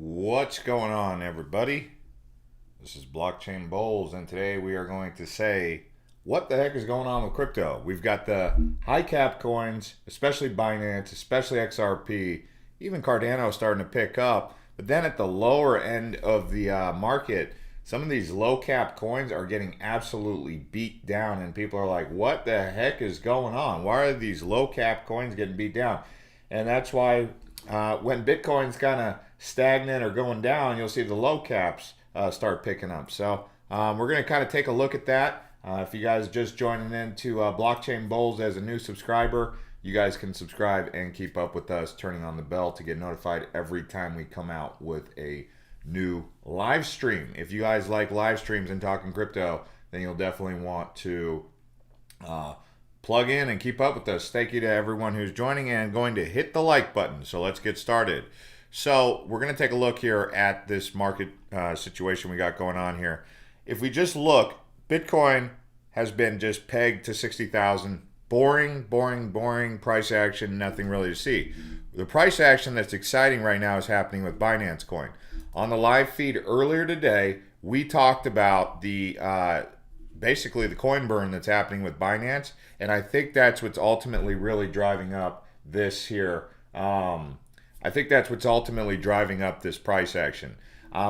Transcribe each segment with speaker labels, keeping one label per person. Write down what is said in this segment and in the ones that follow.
Speaker 1: What's going on, everybody? This is Blockchain Bullz, and today we are going to say what the heck is going on with crypto. We've got the high cap coins, especially Binance, especially XRP, even Cardano starting to pick up. But then at the lower end of the market, some of these low cap coins are getting absolutely beat down, and people are like, what the heck is going on? Why are these low cap coins getting beat down? And that's why when Bitcoin's kind of stagnant or going down, you'll see the low caps start picking up. So we're going to kind of take a look at that. If you guys are just joining into Blockchain Bullz as a new subscriber, you guys can subscribe and keep up with us, turning on the bell to get notified every time we come out with a new live stream. If you guys like live streams and talking crypto, then you'll definitely want to plug in and keep up with us. Thank you to everyone who's joining and going to hit the like button. So let's get started. So we're going to take a look here at this market situation we got going on here. If we just look, Bitcoin has been just pegged to 60,000. Boring, boring, boring price action, nothing really to see. The price action that's exciting right now is happening with Binance Coin. On the live feed earlier today, we talked about the basically the coin burn that's happening with Binance, and I think that's what's ultimately really driving up this here. I think that's what's ultimately driving up this price action.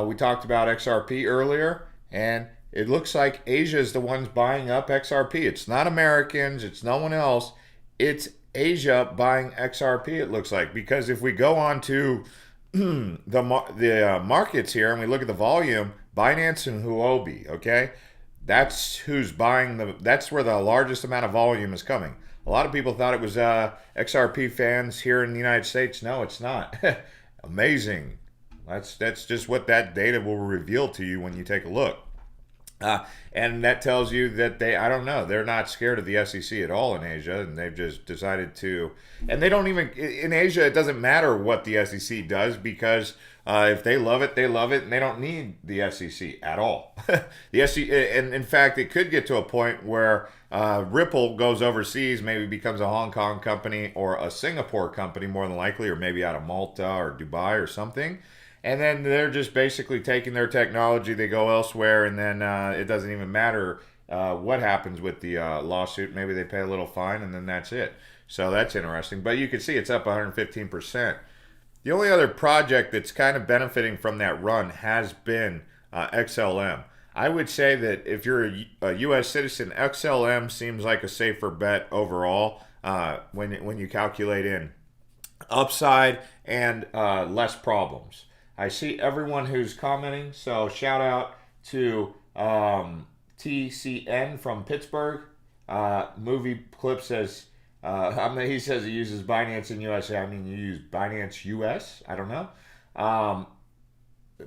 Speaker 1: We talked about XRP earlier, and it looks like Asia is the ones buying up XRP. It's not Americans, it's no one else. It's Asia buying XRP, it looks like. Because if we go on to the markets here and we look at the volume, Binance and Huobi, okay? That's who's buying that's where the largest amount of volume is coming. A lot of people thought it was XRP fans here in the United States. No, it's not. Amazing. That's just what that data will reveal to you when you take a look. And that tells you that I don't know, they're not scared of the SEC at all in Asia, and they've just decided to, and they don't even, in Asia, it doesn't matter what the SEC does, because if they love it, and they don't need the SEC at all. The SEC, and in fact, it could get to a point where Ripple goes overseas, maybe becomes a Hong Kong company or a Singapore company more than likely, or maybe out of Malta or Dubai or something. And then they're just basically taking their technology, they go elsewhere, and then it doesn't even matter what happens with the lawsuit. Maybe they pay a little fine, and then that's it. So that's interesting. But you can see it's up 115%. The only other project that's kind of benefiting from that run has been XLM. I would say that if you're a U.S. citizen, XLM seems like a safer bet overall when you calculate in upside and less problems. I see everyone who's commenting, so shout out to TCN from Pittsburgh. Movie Clip says, he says he uses Binance in USA. I mean, you use Binance US? I don't know.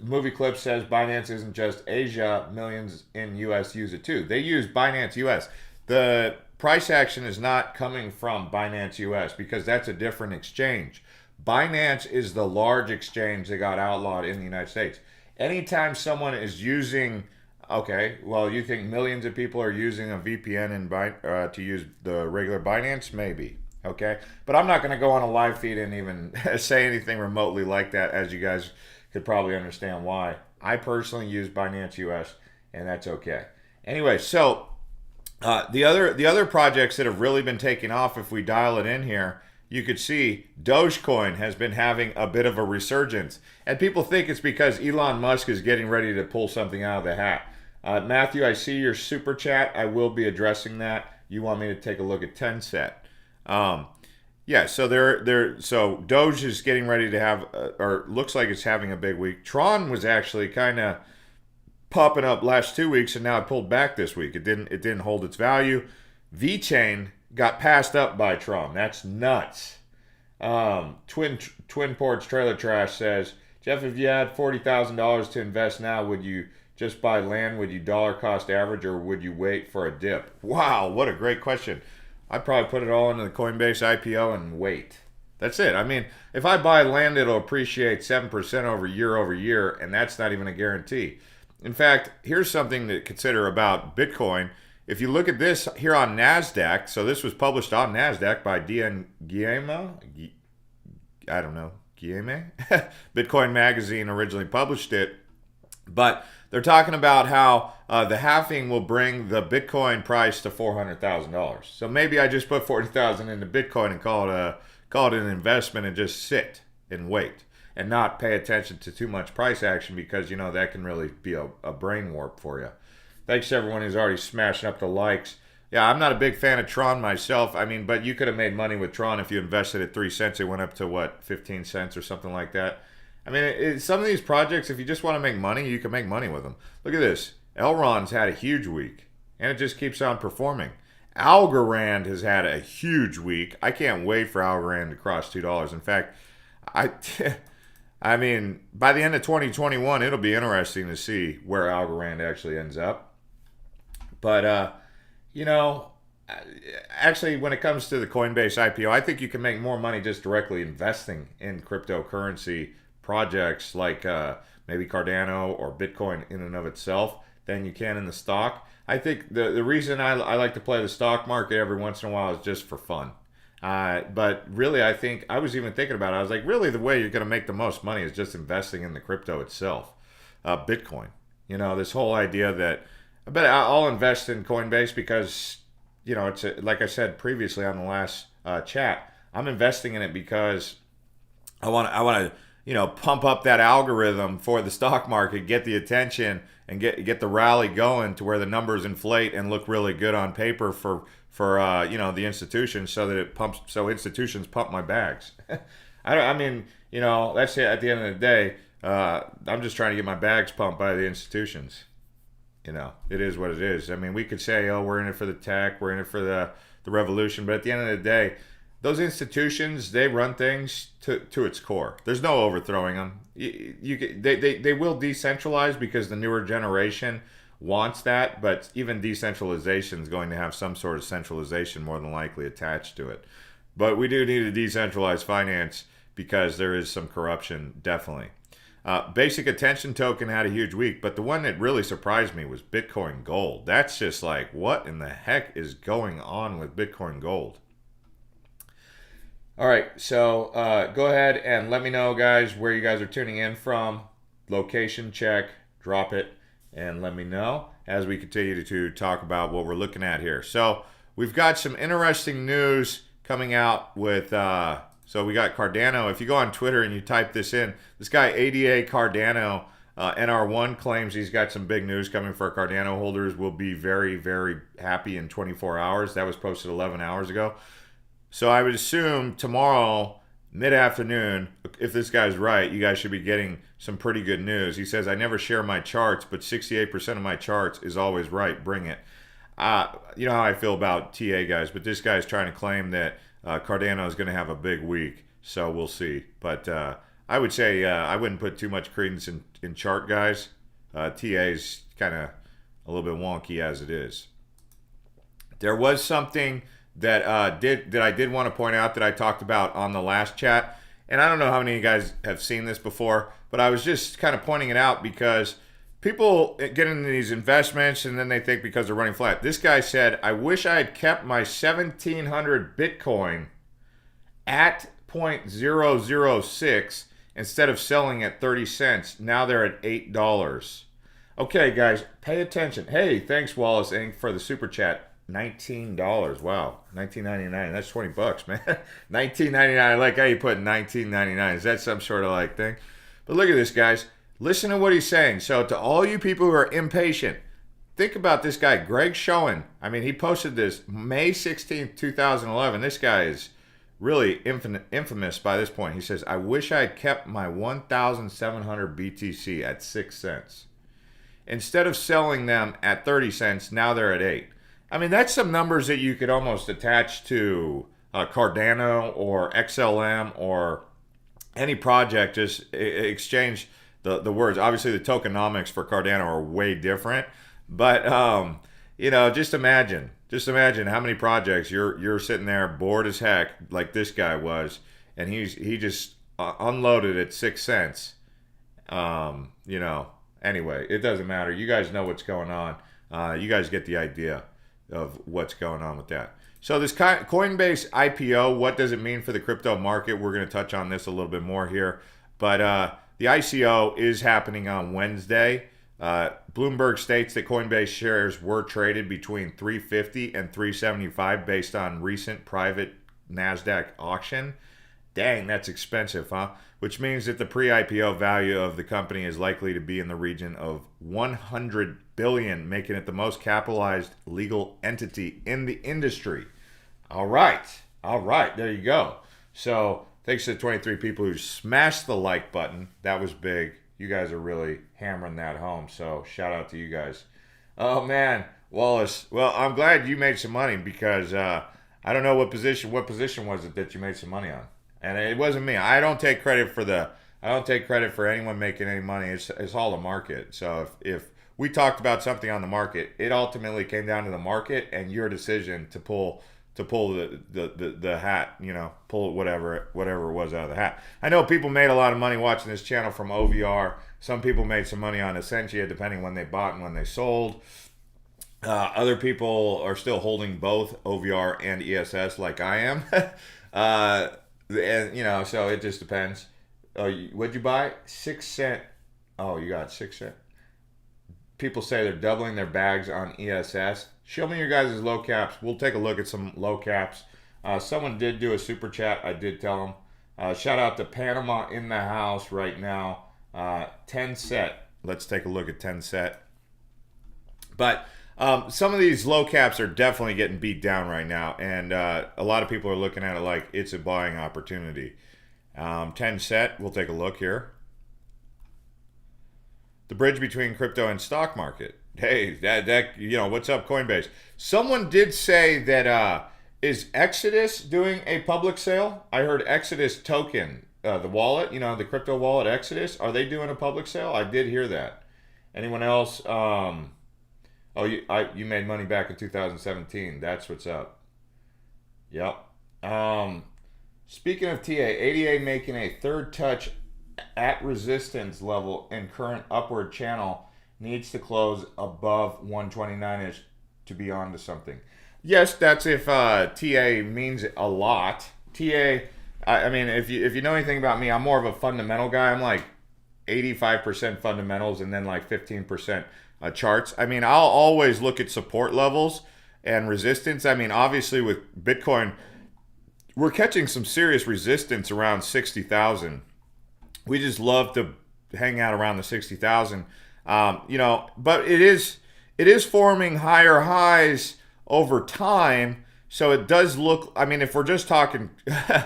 Speaker 1: Movie Clip says Binance isn't just Asia, millions in US use it too. They use Binance US. The price action is not coming from Binance US because that's a different exchange. Binance is the large exchange that got outlawed in the United States. Anytime someone is using, okay, well, you think millions of people are using a VPN to use the regular Binance? Maybe, okay? But I'm not going to go on a live feed and even say anything remotely like that, as you guys could probably understand why. I personally use Binance US, and that's okay. Anyway, so the other projects that have really been taking off, if we dial it in here, you could see Dogecoin has been having a bit of a resurgence. And people think it's because Elon Musk is getting ready to pull something out of the hat. Matthew, I see your super chat. I will be addressing that. You want me to take a look at Tencent. Yeah, so so Doge is getting ready to have, or looks like it's having a big week. Tron was actually kind of popping up last 2 weeks, and now it pulled back this week. It didn't hold its value. VeChain got passed up by Tron. That's nuts. Twin Ports Trailer Trash says, Jeff, if you had $40,000 to invest now, would you just buy land? Would you dollar cost average, or would you wait for a dip? Wow, what a great question. I'd probably put it all into the Coinbase IPO and wait. That's it. I mean, if I buy land, it'll appreciate 7% over year, and that's not even a guarantee. In fact, here's something to consider about Bitcoin. If you look at this here on NASDAQ, so this was published on NASDAQ by DN Guillermo, I don't know, Bitcoin Magazine originally published it. But they're talking about how the halving will bring the Bitcoin price to $400,000. So maybe I just put $40,000 into Bitcoin and call it an investment and just sit and wait and not pay attention to too much price action, because that can really be a brain warp for you. Thanks to everyone who's already smashing up the likes. Yeah, I'm not a big fan of Tron myself. I mean, but you could have made money with Tron if you invested at 3 cents. It went up to what, 15 cents or something like that. I mean, some of these projects, if you just want to make money, you can make money with them. Look at this. Elrond's had a huge week, and it just keeps on performing. Algorand has had a huge week. I can't wait for Algorand to cross $2. In fact, I mean, by the end of 2021, it'll be interesting to see where Algorand actually ends up. But, actually, when it comes to the Coinbase IPO, I think you can make more money just directly investing in cryptocurrency projects like maybe Cardano or Bitcoin in and of itself than you can in the stock. I think the reason I like to play the stock market every once in a while is just for fun. But really, I think I was even thinking about it. I was like, really, the way you're going to make the most money is just investing in the crypto itself, Bitcoin. This whole idea that I bet I'll invest in Coinbase because it's like I said previously on the last chat. I'm investing in it because I want to pump up that algorithm for the stock market, get the attention, and get the rally going to where the numbers inflate and look really good on paper for the institutions, so that it pumps, so institutions pump my bags. I mean, that's it. At the end of the day, I'm just trying to get my bags pumped by the institutions. It is what it is. I mean, we could say, oh, we're in it for the tech, we're in it for the revolution, but at the end of the day, those institutions, they run things to its core. There's no overthrowing them. They will decentralize because the newer generation wants that, but even decentralization is going to have some sort of centralization more than likely attached to it. But we do need a decentralized finance because there is some corruption, definitely. Basic attention token had a huge week, but the one that really surprised me was Bitcoin Gold. That's just like, what in the heck is going on with Bitcoin Gold? All right, so go ahead and let me know, guys, where you guys are tuning in from. Location check, drop it, and let me know as we continue to talk about what we're looking at here. So we've got some interesting news coming out with, so we got Cardano. If you go on Twitter and you type this in, this guy ADA Cardano, NR1 claims he's got some big news coming for Cardano holders. Will be very, very happy in 24 hours. That was posted 11 hours ago. So I would assume tomorrow, mid-afternoon, if this guy's right, you guys should be getting some pretty good news. He says, I never share my charts, but 68% of my charts is always right. Bring it. You know how I feel about TA guys, but this guy's trying to claim that Cardano is going to have a big week. So we'll see. But I would say I wouldn't put too much credence in chart guys. TA's kind of a little bit wonky as it is. There was something that I did want to point out that I talked about on the last chat, and I don't know how many of you guys have seen this before, but I was just kind of pointing it out because people get into these investments and then they think because they're running flat. This guy said, I wish I had kept my 1,700 Bitcoin at 0.006 instead of selling at 30 cents. Now they're at $8. Okay, guys, pay attention. Hey, thanks, Wallace Inc. for the super chat. $19. Wow. $19.99. That's $20, man. $19.99. I like how you put $19.99. Is that some sort of like thing? But look at this, guys. Listen to what he's saying. So to all you people who are impatient, think about this guy, Greg Schoen. I mean, he posted this May 16th, 2011. This guy is really infamous by this point. He says, I wish I had kept my 1,700 BTC at 6 cents. Instead of selling them at 30 cents, now they're at 8. I mean, that's some numbers that you could almost attach to Cardano or XLM or any project. Just exchange the words. Obviously, the tokenomics for Cardano are way different. But, just imagine how many projects you're sitting there bored as heck like this guy was. And he just unloaded at 6 cents. Anyway, it doesn't matter. You guys know what's going on. You guys get the idea of what's going on with that. So this Coinbase IPO, what does it mean for the crypto market? We're going to touch on this a little bit more here. But the ICO is happening on Wednesday. Bloomberg states that Coinbase shares were traded between $350 and $375 based on recent private NASDAQ auction. Dang, that's expensive, huh? Which means that the pre-IPO value of the company is likely to be in the region of $100 billion, making it the most capitalized legal entity in the industry. All right, there you go. So thanks to the 23 people who smashed the like button. That was big. You guys are really hammering that home, so shout out to you guys. Oh man, Wallace. Well, I'm glad you made some money because I don't know what position was it that you made some money on. And it wasn't me. I don't take credit for anyone making any money. It's all the market. So if we talked about something on the market, it ultimately came down to the market and your decision to pull the hat, pull whatever it was out of the hat. I know people made a lot of money watching this channel from OVR. Some people made some money on Essentia, depending when they bought and when they sold. Other people are still holding both OVR and ESS like I am. And so it just depends. Oh, what'd you buy? 6 cent. Oh, you got 6 cent. People say they're doubling their bags on ESS. Show me your guys' low caps. We'll take a look at some low caps. Someone did do a super chat. I did tell them. Shout out to Panama in the house right now. 10 set. Let's take a look at 10 set. But some of these low caps are definitely getting beat down right now. And a lot of people are looking at it like it's a buying opportunity. 10 set. We'll take a look here. The bridge between crypto and stock market. Hey, that what's up, Coinbase? Someone did say that is Exodus doing a public sale? I heard Exodus token, the wallet, the crypto wallet Exodus. Are they doing a public sale? I did hear that. Anyone else? You made money back in 2017. That's what's up. Yep. Speaking of TA, ADA making a third touch at resistance level in current upward channel. Needs to close above 129-ish to be on to something. Yes, that's if TA means a lot. TA, I mean, if you know anything about me, I'm more of a fundamental guy. I'm like 85% fundamentals and then like 15% charts. I mean, I'll always look at support levels and resistance. I mean, obviously with Bitcoin, we're catching some serious resistance around 60,000. We just love to hang out around the 60,000. But it is forming higher highs over time. So it does look, I mean, if we're just talking, TA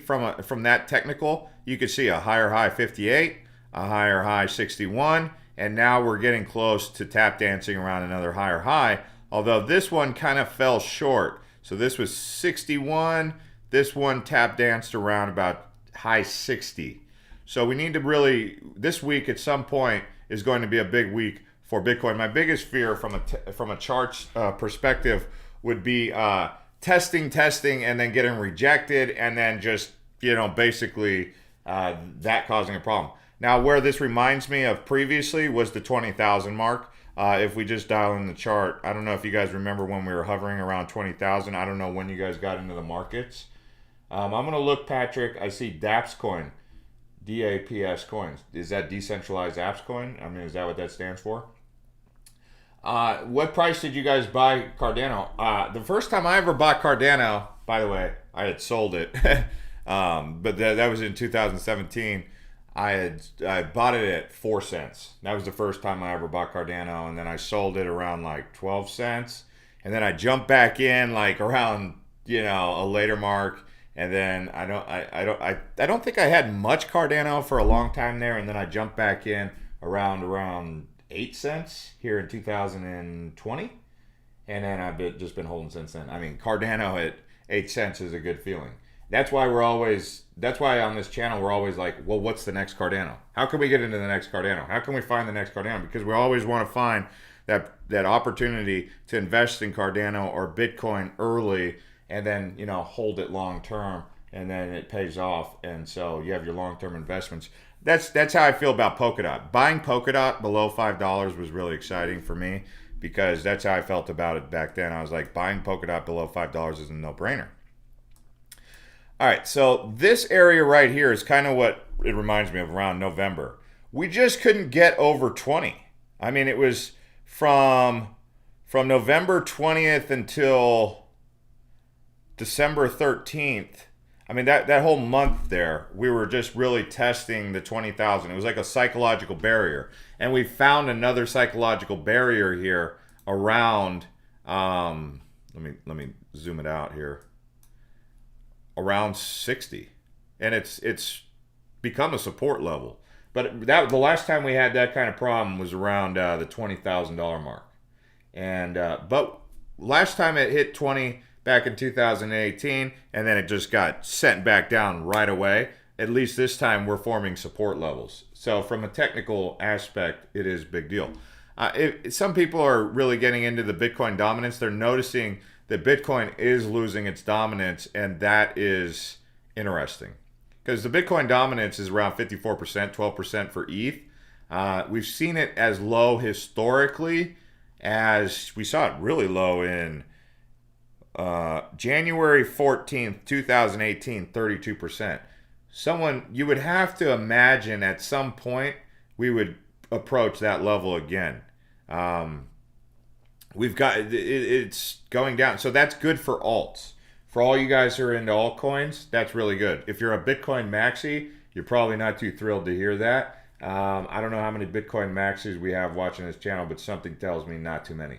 Speaker 1: from that technical, you could see a higher high 58, a higher high 61, and now we're getting close to tap dancing around another higher high. Although this one kind of fell short. So this was 61. This one tap danced around about high 60. So we need to really, this week at some point is going to be a big week for Bitcoin. My biggest fear from a charts perspective would be testing, and then getting rejected, and then just, basically that causing a problem. Now, where this reminds me of previously was the 20,000 mark. If we just dial in the chart, I don't know if you guys remember when we were hovering around 20,000. I don't know when you guys got into the markets. I'm going to look, Patrick. I see DAPS coin. DAPS coins. Is that decentralized apps coin? I mean, is that what that stands for? What price did you guys buy Cardano? The first time I ever bought Cardano, by the way, I had sold it, but that was in 2017. I bought it at 4 cents. That was the first time I ever bought Cardano, and then I sold it around like 12 cents, and then I jumped back in like around a later mark. And then I don't think I had much Cardano for a long time there, and then I jumped back in around 8 cents here in 2020, and then I've just been holding since then. I mean, Cardano at 8 cents is a good feeling. That's why on this channel we're always like, well, what's the next Cardano? How can we get into the next Cardano? How can we find the next Cardano? Because we always want to find that opportunity to invest in Cardano or Bitcoin early, and then hold it long term, and then it pays off, and so you have your long term investments. That's how I feel about Polkadot. Buying Polkadot below $5 was really exciting for me because that's how I felt about it back then. I was like, buying Polkadot below $5 is a no-brainer. All right, so this area right here is kind of what it reminds me of around November. We just couldn't get over 20. I mean, it was from November 20th until December 13th. I mean, that whole month there, we were just really testing the 20,000. It was like a psychological barrier. And we found another psychological barrier here around, let me zoom it out here, around 60. And it's become a support level. But the last time we had that kind of problem was around the $20,000 mark. And but last time it hit 20 back in 2018, and then it just got sent back down right away. At least this time we're forming support levels. So from a technical aspect, it is a big deal. Some people are really getting into the Bitcoin dominance. They're noticing that Bitcoin is losing its dominance, and that is interesting. Because the Bitcoin dominance is around 54%, 12% for ETH. We've seen it as low historically, as we saw it really low in January 14th, 2018, 32%. You would have to imagine at some point we would approach that level again. It's going down. So that's good for alts. For all you guys who are into altcoins, that's really good. If you're a Bitcoin maxi, you're probably not too thrilled to hear that. I don't know how many Bitcoin maxis we have watching this channel, but something tells me not too many.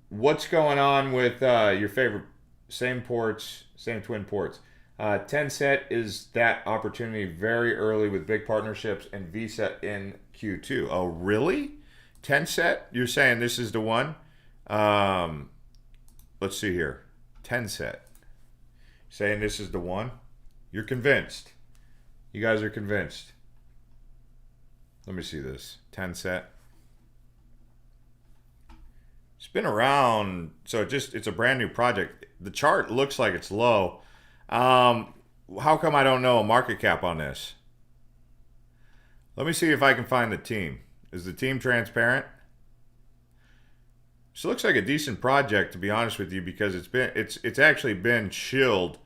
Speaker 1: What's going on with your favorite same ports, same twin ports? Tencent is that opportunity very early with big partnerships and Visa in Q2. Oh, really? Tencent? You're saying this is the one? Let's see here. Tencent. Saying this is the one? You're convinced. You guys are convinced. Let me see this. Tencent. It's been around, so it's a brand new project. The chart looks like it's low. How come I don't know a market cap on this? Let me see if I can find the team. Is the team transparent? This looks like a decent project, to be honest with you, because it's actually been shilled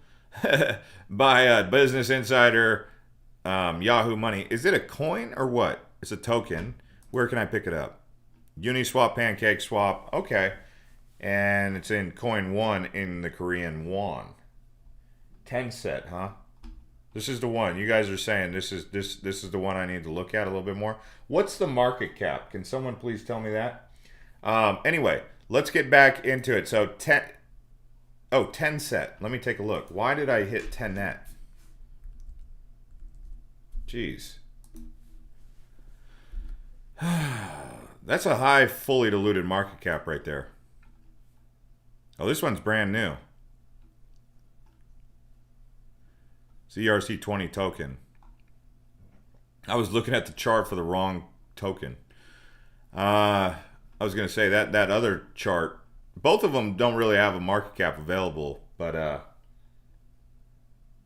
Speaker 1: by Business Insider, Yahoo Money. Is it a coin or what? It's a token. Where can I pick it up? Uniswap, Pancake Swap. Okay. And it's in coin 1 in the Korean won. Tencent, huh? This is the one. You guys are saying this is the one I need to look at a little bit more. What's the market cap? Can someone please tell me that? Anyway, let's get back into it. So Tencent. Let me take a look. Why did I hit 10 net? Jeez. That's a high fully diluted market cap right there. Oh, this one's brand new. ERC20 token. I was looking at the chart for the wrong token. I was going to say that other chart, both of them don't really have a market cap available, but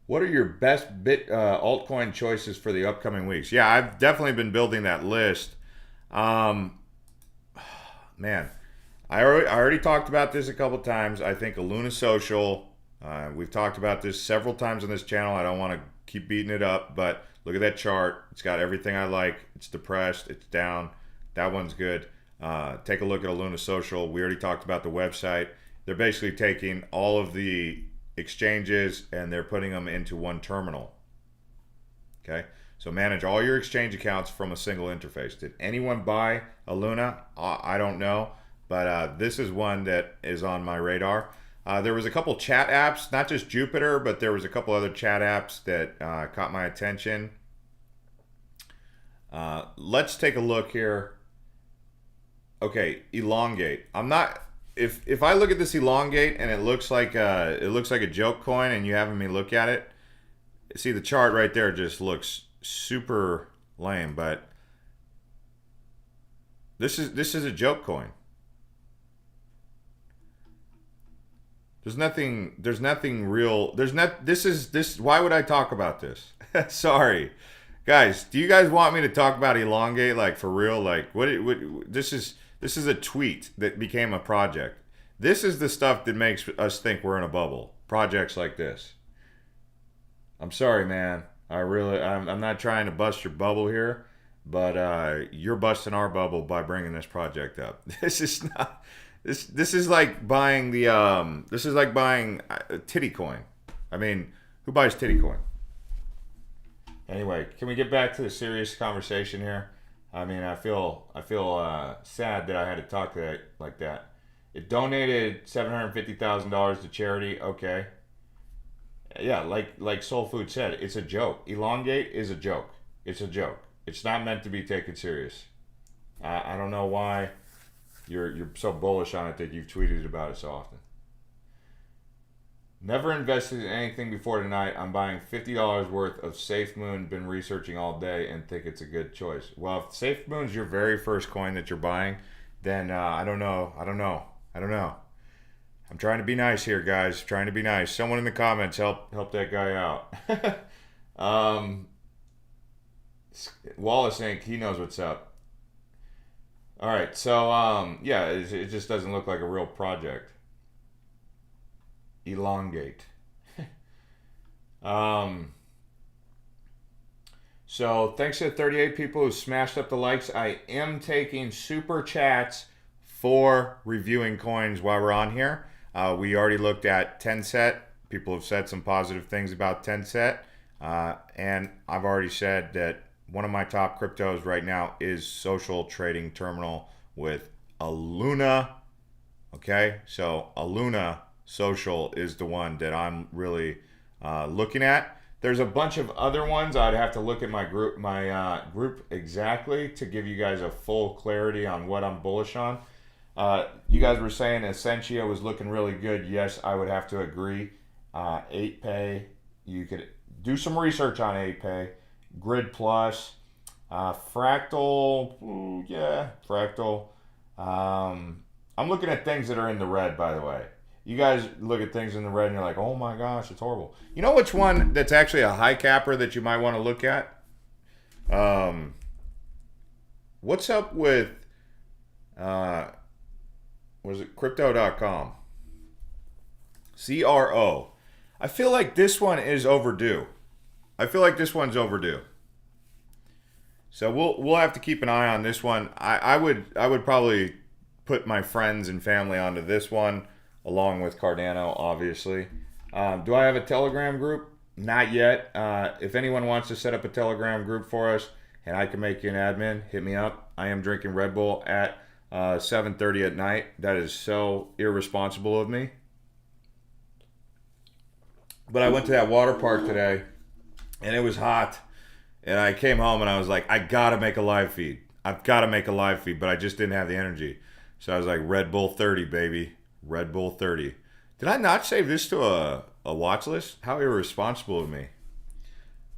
Speaker 1: what are your best altcoin choices for the upcoming weeks? Yeah, I've definitely been building that list. Man, I already talked about this a couple times. I think Luna Social. We've talked about this several times on this channel. I don't want to keep beating it up, but look at that chart. It's got everything I like. It's depressed. It's down. That one's good. Take a look at Luna Social. We already talked about the website. They're basically taking all of the exchanges and they're putting them into one terminal. Okay, so manage all your exchange accounts from a single interface. Did anyone buy a Luna? I don't know, but this is one that is on my radar. There was a couple chat apps, not just Jupiter, but there was a couple other chat apps that caught my attention. Let's take a look here. Okay, Elongate. I'm not. If I look at this Elongate and it looks like a joke coin, and you having me look at it, see the chart right there just looks super lame. But this is a joke coin. There's nothing real. Why would I talk about this? Sorry. Guys, do you guys want me to talk about elongate, like, for real? Like, what this is a tweet that became a project. This is the stuff that makes us think we're in a bubble. Projects like this. I'm sorry, man. I'm not trying to bust your bubble here, but you're busting our bubble by bringing this project up. This is not. This is like buying the this is like buying titty coin. I mean, who buys titty coin? Anyway, can we get back to the serious conversation here? I mean, I feel sad that I had to talk to that like that. It donated $750,000 to charity. Okay, yeah, like Soul Food said, it's a joke. Elongate is a joke. It's a joke. It's not meant to be taken serious. I don't know why you're so bullish on it that you've tweeted about it so often. Never invested in anything before tonight. I'm buying $50 worth of SafeMoon. Been researching all day and think it's a good choice. Well, if SafeMoon's your very first coin that you're buying, then I don't know. I'm trying to be nice here, guys. Trying to be nice. Someone in the comments help that guy out. Wallace Inc. He knows what's up. All right, so yeah, it just doesn't look like a real project. Elongate. So thanks to the 38 people who smashed up the likes. I am taking super chats for reviewing coins while we're on here. We already looked at Tencent. People have said some positive things about Tencent. And I've already said that one of my top cryptos right now is Social Trading Terminal with Aluna. Okay, so Aluna Social is the one that I'm really looking at. There's a bunch of other ones. I'd have to look at my group exactly to give you guys a full clarity on what I'm bullish on. You guys were saying Essentia was looking really good. Yes, I would have to agree. 8pay, you could do some research on 8pay. Grid Plus, Fractal, yeah, Fractal. I'm looking at things that are in the red, by the way. You guys look at things in the red and you're like, oh my gosh, it's horrible. You know which one that's actually a high capper that you might want to look at? What's up with, was it crypto.com? CRO. I feel like this one is overdue. So we'll have to keep an eye on this one. I would probably put my friends and family onto this one, along with Cardano, obviously. Do I have a Telegram group? Not yet. If anyone wants to set up a Telegram group for us and I can make you an admin, hit me up. I am drinking Red Bull at 7:30 at night. That is so irresponsible of me. But I went to that water park today and it was hot. And I came home and I was like, I gotta make a live feed. I've gotta make a live feed, but I just didn't have the energy. So I was like, Red Bull 30, baby. Red Bull 30. Did I not save this to a watch list? How irresponsible of me.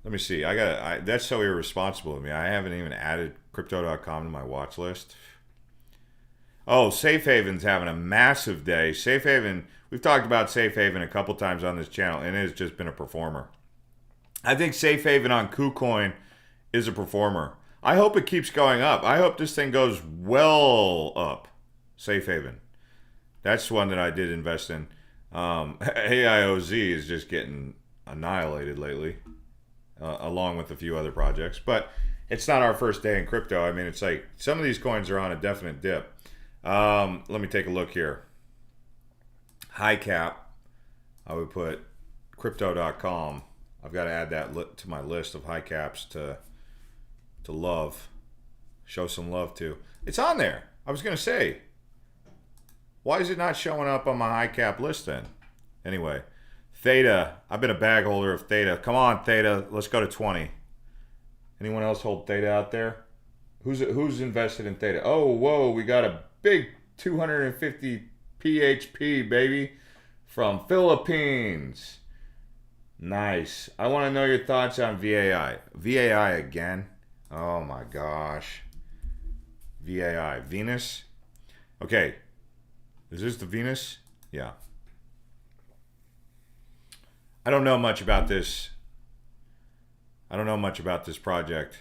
Speaker 1: Let me see. That's so irresponsible of me. I haven't even added crypto.com to my watch list. Oh, Safe Haven's having a massive day. Safe Haven, we've talked about Safe Haven a couple times on this channel, and it has just been a performer. I think Safe Haven on KuCoin is a performer. I hope it keeps going up. I hope this thing goes well up. Safe Haven. That's one that I did invest in. AIOZ is just getting annihilated lately, along with a few other projects. But it's not our first day in crypto. I mean, it's like some of these coins are on a definite dip. Let me take a look here. High cap. I would put crypto.com. I've got to add that to my list of high caps to love. Show some love to. It's on there. I was going to say, why is it not showing up on my high cap list then? Anyway, Theta. I've been a bag holder of Theta. Come on, Theta. Let's go to 20. Anyone else hold Theta out there? Who's invested in Theta? Oh, whoa. We got a big 250 PHP, baby, from Philippines. Nice. I want to know your thoughts on VAI. VAI again? Oh my gosh. VAI. Venus? Okay. Is this the Venus? Yeah. I don't know much about this I don't know much about this project.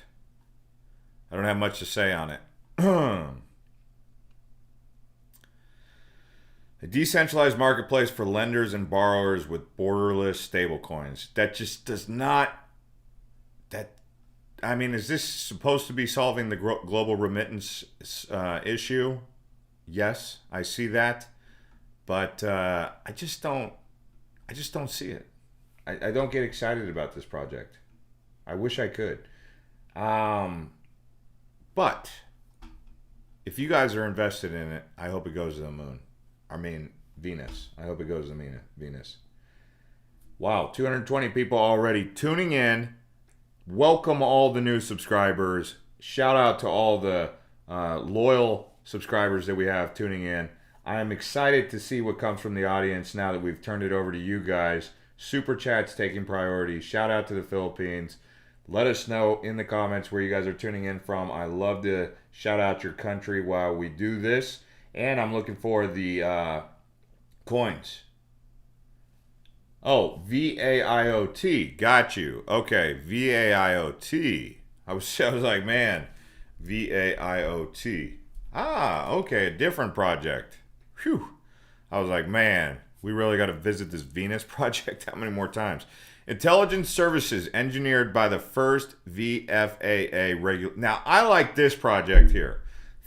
Speaker 1: I don't have much to say on it. A decentralized marketplace for lenders and borrowers with borderless stablecoins. That just does not. Is this supposed to be solving the global remittance issue? Yes, I see that, but I just don't see it. I don't get excited about this project. I wish I could. But if you guys are invested in it, I hope it goes to the moon. Venus. I hope it goes to Venus. Wow, 220 people already tuning in. Welcome all the new subscribers. Shout out to all the loyal subscribers that we have tuning in. I am excited to see what comes from the audience now that we've turned it over to you guys. Super Chat's taking priority. Shout out to the Philippines. Let us know in the comments where you guys are tuning in from. I love to shout out your country while we do this. And I'm looking for the coins. Oh, VAIOT. Got you. Okay, VAIOT. I was like, man, VAIOT. Ah, okay, a different project. Phew. I was like, man, we really got to visit this Venus project how many more times? Intelligence services engineered by the first VFAA regulator. Now, I like this project here.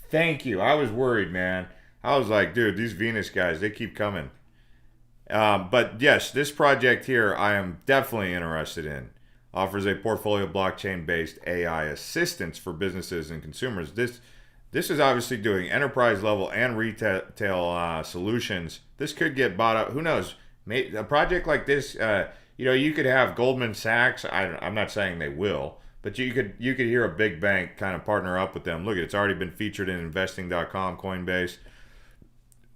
Speaker 1: Thank you. I was worried, man. I was like, dude, these Venus guys, they keep coming. But yes, this project here, I am definitely interested in. Offers a portfolio blockchain-based AI assistance for businesses and consumers. This is obviously doing enterprise level and retail solutions. This could get bought up. Who knows? A project like this, you could have Goldman Sachs. I'm not saying they will, but you could hear a big bank kind of partner up with them. Look, it's already been featured in investing.com, Coinbase.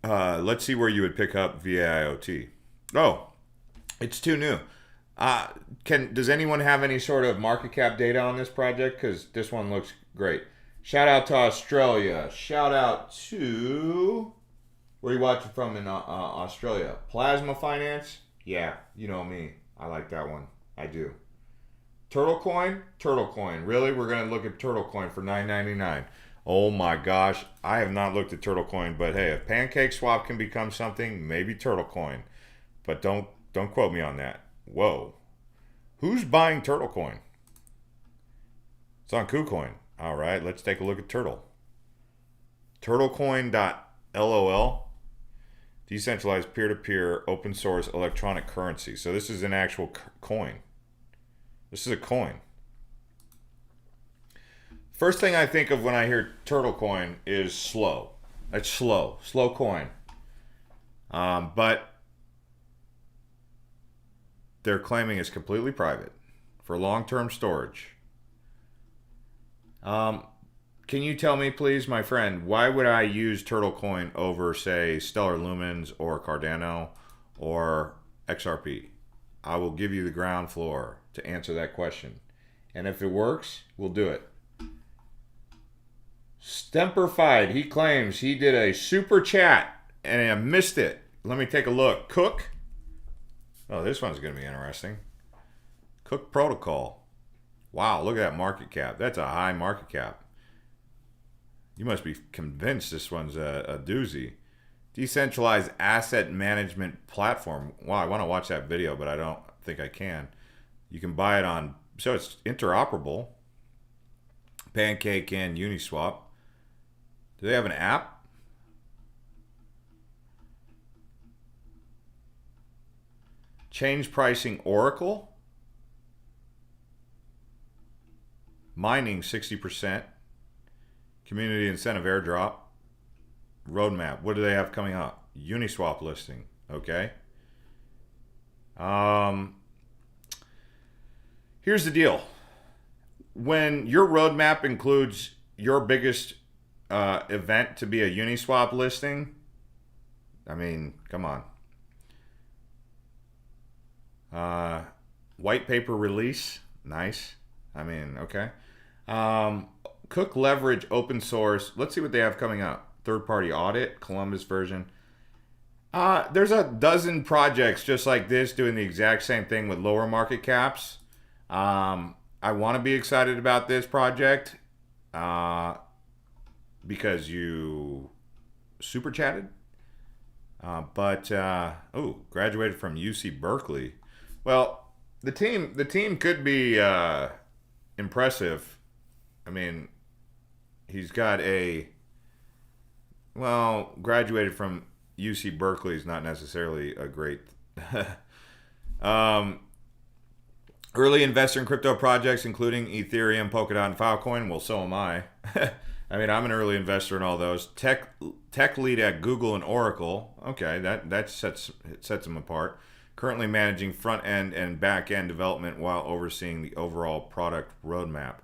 Speaker 1: Let's see where you would pick up VAIOT. Oh, it's too new. Does anyone have any sort of market cap data on this project? Because this one looks great. Shout out to Australia. Shout out to... Where are you watching from in Australia? Plasma Finance? Yeah, you know me. I like that one. I do. Turtle Coin? Turtle Coin. Really? We're going to look at Turtle Coin for $9.99. Oh my gosh. I have not looked at Turtle Coin, but hey, if Pancake Swap can become something, maybe Turtle Coin. But don't quote me on that. Whoa. Who's buying Turtle Coin? It's on KuCoin. All right, let's take a look at Turtle. Turtlecoin.lol. Decentralized peer-to-peer open source electronic currency. So this is an actual coin. This is a coin. First thing I think of when I hear Turtle Coin is slow. That's slow. Slow coin. But they're claiming it's completely private for long-term storage. Can you tell me, please, my friend, why would I use Turtle Coin over, say, Stellar Lumens or Cardano or XRP? I will give you the ground floor to answer that question. And if it works, we'll do it. Stemperfied, he claims he did a super chat and I missed it. Let me take a look. Cook. Oh, this one's going to be interesting. Cook Protocol. Wow, look at that market cap. That's a high market cap. You must be convinced this one's a doozy. Decentralized asset management platform. Wow, I want to watch that video, but I don't think I can. You can buy it on, so it's interoperable. Pancake and Uniswap. Do they have an app? Change pricing Oracle. Mining 60%. Community incentive airdrop. Roadmap. What do they have coming up? Uniswap listing. Okay. Here's the deal. When your roadmap includes your biggest event to be a Uniswap listing, I mean, come on. White paper release. Nice. I mean, okay. Cook Leverage open source. Let's see what they have coming up. Third-party audit, Columbus version. There's a dozen projects just like this doing the exact same thing with lower market caps. I want to be excited about this project because you super chatted. Oh, graduated from UC Berkeley. Well, the team could be impressive. I mean, he's got graduated from UC Berkeley is not necessarily a great. Early investor in crypto projects, including Ethereum, Polkadot, and Filecoin. Well, so am I. I mean, I'm an early investor in all those. Tech lead at Google and Oracle. Okay, that sets them apart. Currently managing front end and back end development while overseeing the overall product roadmap.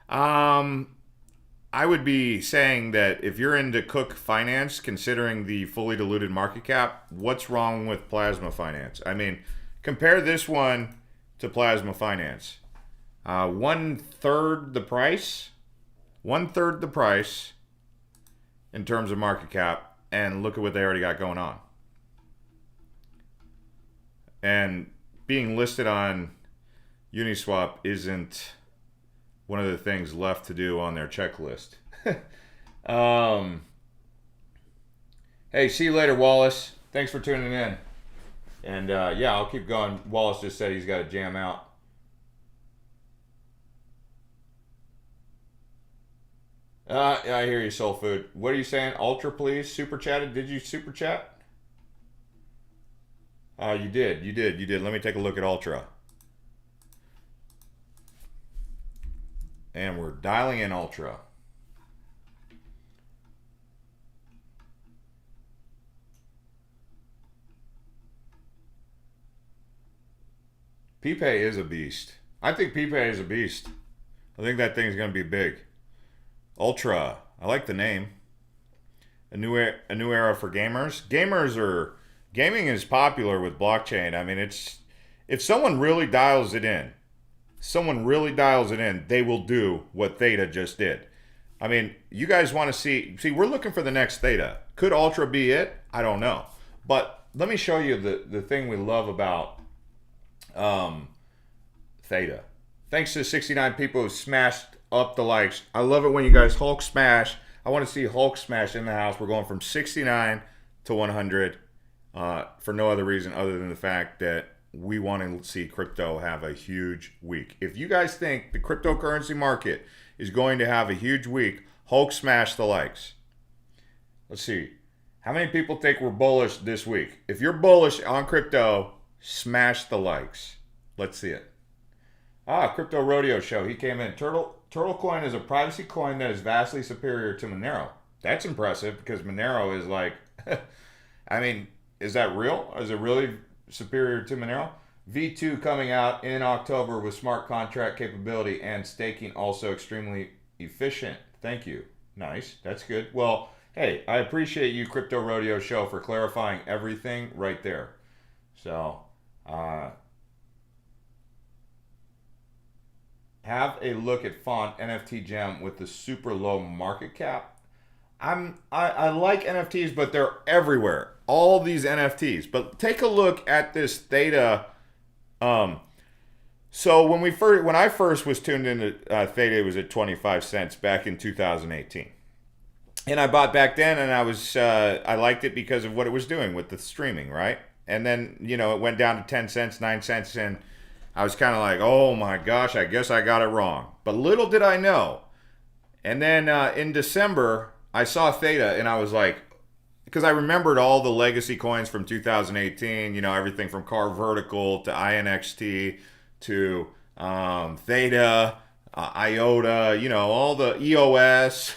Speaker 1: I would be saying that if you're into Cook Finance, considering the fully diluted market cap, what's wrong with Plasma Finance? I mean, compare this one to Plasma Finance. 1/3 the price. 1/3 the price in terms of market cap, and look at what they already got going on. And being listed on Uniswap isn't one of the things left to do on their checklist. Hey, see you later, Wallace. Thanks for tuning in. And yeah, I'll keep going. Wallace just said he's got to jam out. Yeah, I hear you, Soul Food. What are you saying? Ultra, please. Super chatted. Did you super chat? You did. Let me take a look at Ultra. And we're dialing in Ultra. Pepe is a beast. I think Pepe is a beast. I think that thing's going to be big. Ultra. I like the name. A new era for gamers. Gaming is popular with blockchain. I mean, if someone really dials it in, they will do what Theta just did. I mean, you guys want to see, we're looking for the next Theta. Could Ultra be it? I don't know. But let me show you the thing we love about Theta. Thanks to the 69 people who smashed up the likes. I love it when you guys Hulk smash. I want to see Hulk smash in the house. We're going from 69 to 100 for no other reason other than the fact that we want to see crypto have a huge week. If you guys think the cryptocurrency market is going to have a huge week, Hulk smash the likes. Let's see. How many people think we're bullish this week? If you're bullish on crypto, smash the likes. Let's see it. Crypto Rodeo Show. He came in. Turtle Coin is a privacy coin that is vastly superior to Monero. That's impressive because Monero is like, I mean, is that real? Is it really superior to Monero? V2 coming out in October with smart contract capability and staking also extremely efficient. Thank you. Nice. That's good. Well, hey, I appreciate you, Crypto Rodeo Show, for clarifying everything right there. So, have a look at Font NFT Gem with the super low market cap. I like NFTs, but they're everywhere. All these NFTs. But take a look at this Theta. So when I first was tuned into Theta, it was at 25 cents back in 2018. And I bought back then, and I liked it because of what it was doing with the streaming, right? And then, it went down to 10 cents, 9 cents, and I was kind of like, oh my gosh, I guess I got it wrong. But little did I know. And then in December, I saw Theta, and I was like, because I remembered all the legacy coins from 2018, everything from Car Vertical to INXT to Theta, IOTA, all the EOS,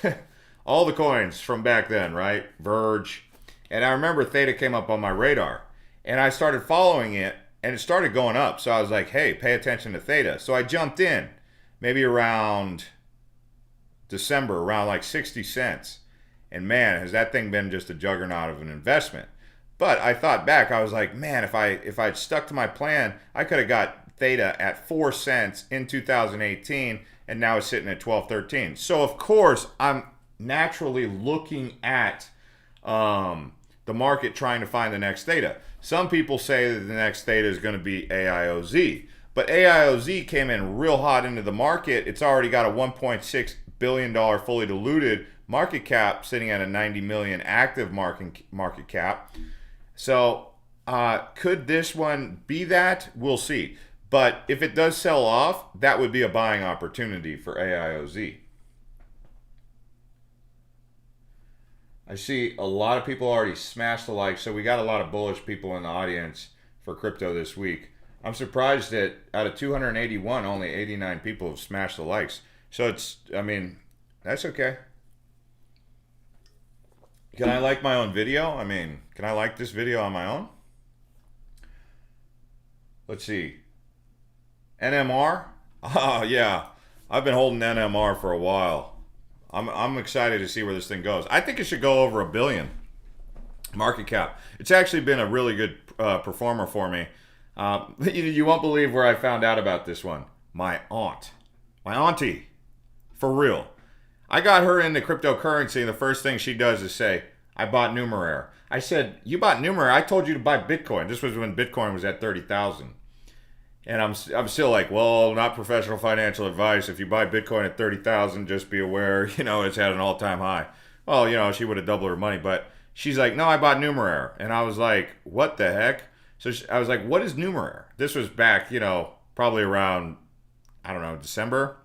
Speaker 1: all the coins from back then, right? Verge. And I remember Theta came up on my radar. And I started following it, and it started going up. So I was like, hey, pay attention to Theta. So I jumped in, maybe around December, around like 60 cents. And man, has that thing been just a juggernaut of an investment. But I thought back, I was like, man, if I'd stuck to my plan, I could have got Theta at 4 cents in 2018, and now it's sitting at 12, 13. So of course, I'm naturally looking at the market trying to find the next Theta. Some people say that the next Theta is going to be AIOZ. But AIOZ came in real hot into the market. It's already got a $1.6 billion fully diluted market cap, sitting at a 90 million active market cap. So could this one be that? We'll see. But if it does sell off, that would be a buying opportunity for AIOZ. I see a lot of people already smashed the like, so we got a lot of bullish people in the audience for crypto this week. I'm surprised that out of 281, only 89 people have smashed the likes. So it's, I mean, that's okay. Can I like my own video? I mean, can I like this video on my own? Let's see. NMR? Oh, yeah. I've been holding NMR for a while. I'm excited to see where this thing goes. I think it should go over $1 billion market cap. It's actually been a really good performer for me. You won't believe where I found out about this one. My auntie, for real. I got her into cryptocurrency, and the first thing she does is say, I bought Numeraire. I said, you bought Numeraire? I told you to buy Bitcoin. This was when Bitcoin was at 30,000. And I'm still like, well, not professional financial advice. If you buy Bitcoin at 30,000, just be aware, it's at an all-time high. Well, she would have doubled her money. But she's like, no, I bought Numeraire. And I was like, what the heck? So I was like, what is Numeraire? This was back, probably around, I don't know, December.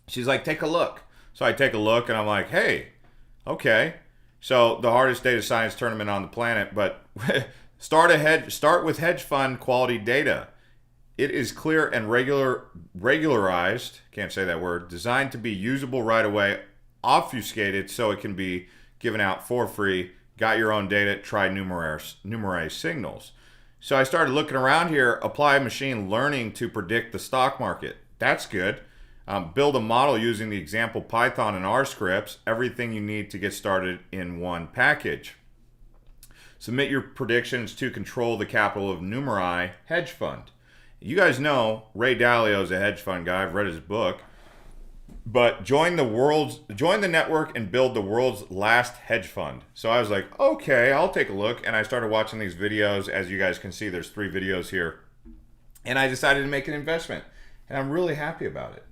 Speaker 1: She's like, take a look. So I take a look, and I'm like, hey, okay. So the hardest data science tournament on the planet, but start with hedge fund quality data. It is clear and regularized, can't say that word, designed to be usable right away, obfuscated so it can be given out for free. Got your own data, try Numeraire signals. So I started looking around here, apply machine learning to predict the stock market. That's good. Build a model using the example Python and R scripts, everything you need to get started in one package. Submit your predictions to control the capital of Numeraire hedge fund. You guys know Ray Dalio is a hedge fund guy. I've read his book. But join the network and build the world's last hedge fund. So I was like, okay, I'll take a look. And I started watching these videos. As you guys can see, there's 3 videos here. And I decided to make an investment. And I'm really happy about it.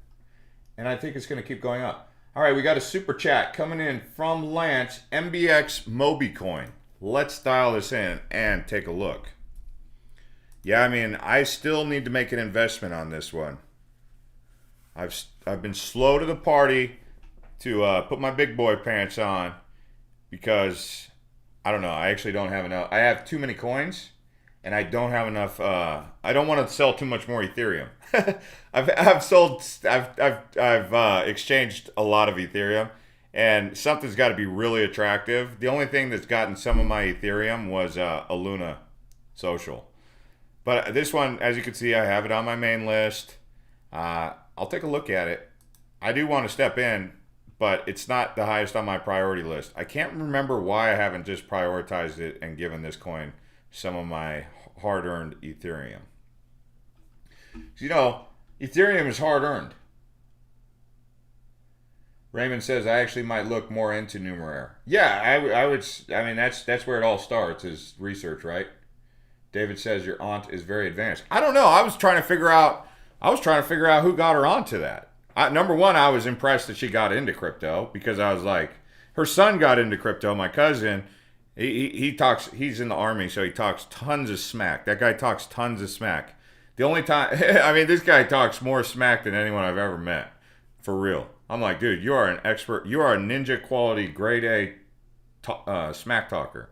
Speaker 1: And I think it's going to keep going up. All right, we got a super chat coming in from Lance, MBX Mobicoin. Let's dial this in and take a look. Yeah, I mean, I still need to make an investment on this one. I've been slow to the party to put my big boy pants on because, I don't know, I actually don't have enough. I have too many coins, and I don't have enough. I don't want to sell too much more Ethereum. I've exchanged a lot of Ethereum, and something's got to be really attractive. The only thing that's gotten some of my Ethereum was a Luna Social. But this one, as you can see, I have it on my main list. I'll take a look at it. I do want to step in, but it's not the highest on my priority list. I can't remember why I haven't just prioritized it and given this coin some of my hard-earned Ethereum. Ethereum is hard-earned. Raymond says, I actually might look more into Numeraire. Yeah, I would. I mean, that's where it all starts, is research, right? David says your aunt is very advanced. I don't know. I was trying to figure out who got her onto that. Number one, I was impressed that she got into crypto because I was like, her son got into crypto. My cousin, he talks. He's in the army, so he talks tons of smack. That guy talks tons of smack. The only time, I mean, this guy talks more smack than anyone I've ever met, for real. I'm like, dude, you are an expert. You are a ninja quality, grade A smack talker.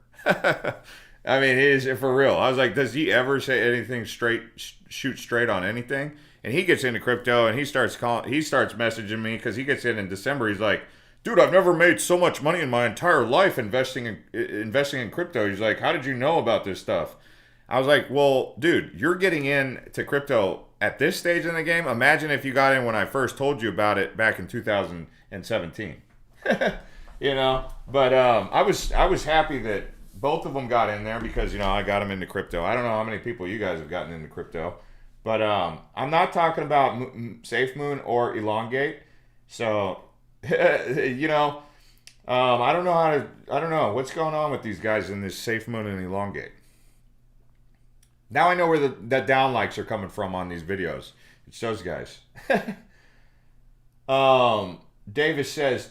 Speaker 1: I mean, he is for real. I was like, does he ever say anything straight, shoot straight on anything? And he gets into crypto and he starts messaging me because he gets in December. He's like, dude, I've never made so much money in my entire life investing in crypto. He's like, how did you know about this stuff? I was like, well, dude, you're getting into crypto at this stage in the game. Imagine if you got in when I first told you about it back in 2017. But I was happy that both of them got in there because, I got them into crypto. I don't know how many people you guys have gotten into crypto. But I'm not talking about SafeMoon or Elongate. So, I don't know what's going on with these guys in this SafeMoon and Elongate. Now I know where the down likes are coming from on these videos. It's those guys. Davis says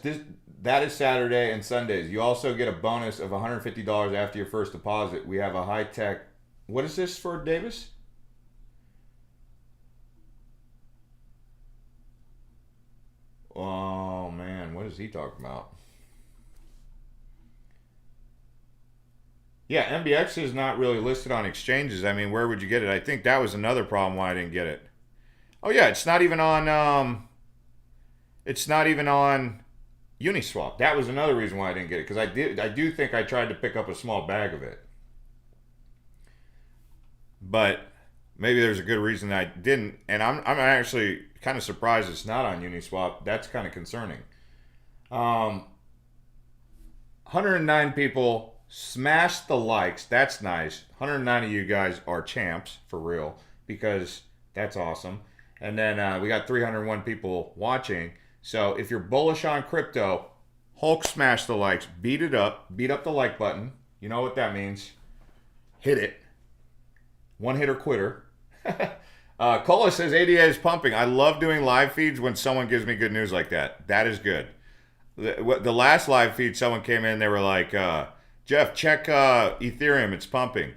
Speaker 1: that is Saturday and Sundays. You also get a bonus of $150 after your first deposit. We have a high tech. What is this for, Davis? Oh man, what is he talking about? Yeah, MBX is not really listed on exchanges. I mean, where would you get it? I think that was another problem why I didn't get it. Oh yeah, it's not even on Uniswap. That was another reason why I didn't get it, because I do think I tried to pick up a small bag of it. But maybe there's a good reason I didn't, and I'm actually kind of surprised it's not on Uniswap. That's kind of concerning. 109 people smashed the likes. That's nice. 109 of you guys are champs for real, because that's awesome. And then we got 301 people watching. So if you're bullish on crypto, Hulk smash the likes, beat it up, beat up the like button. You know what that means. Hit it. One hitter quitter. Cola says ADA is pumping. I love doing live feeds when someone gives me good news like that. That is good. The last live feed, someone came in, they were like, Jeff, check Ethereum. It's pumping.